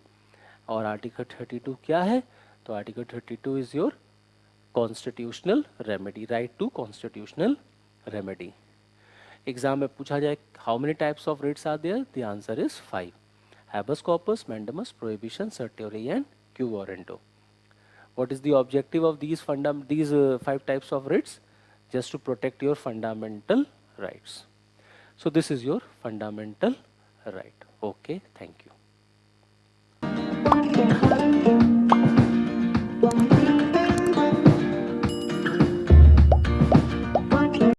और आर्टिकल 32 क्या है? तो article 32 is your constitutional remedy, right to constitutional remedy. Exam में पूछा जाए how many types of writs are there, the answer is 5: habeas corpus, mandamus, prohibition, certiorari and quo warranto. What is the objective of these 5 types of writs? Just to protect your fundamental rights. So this is your fundamental right. Okay, thank you.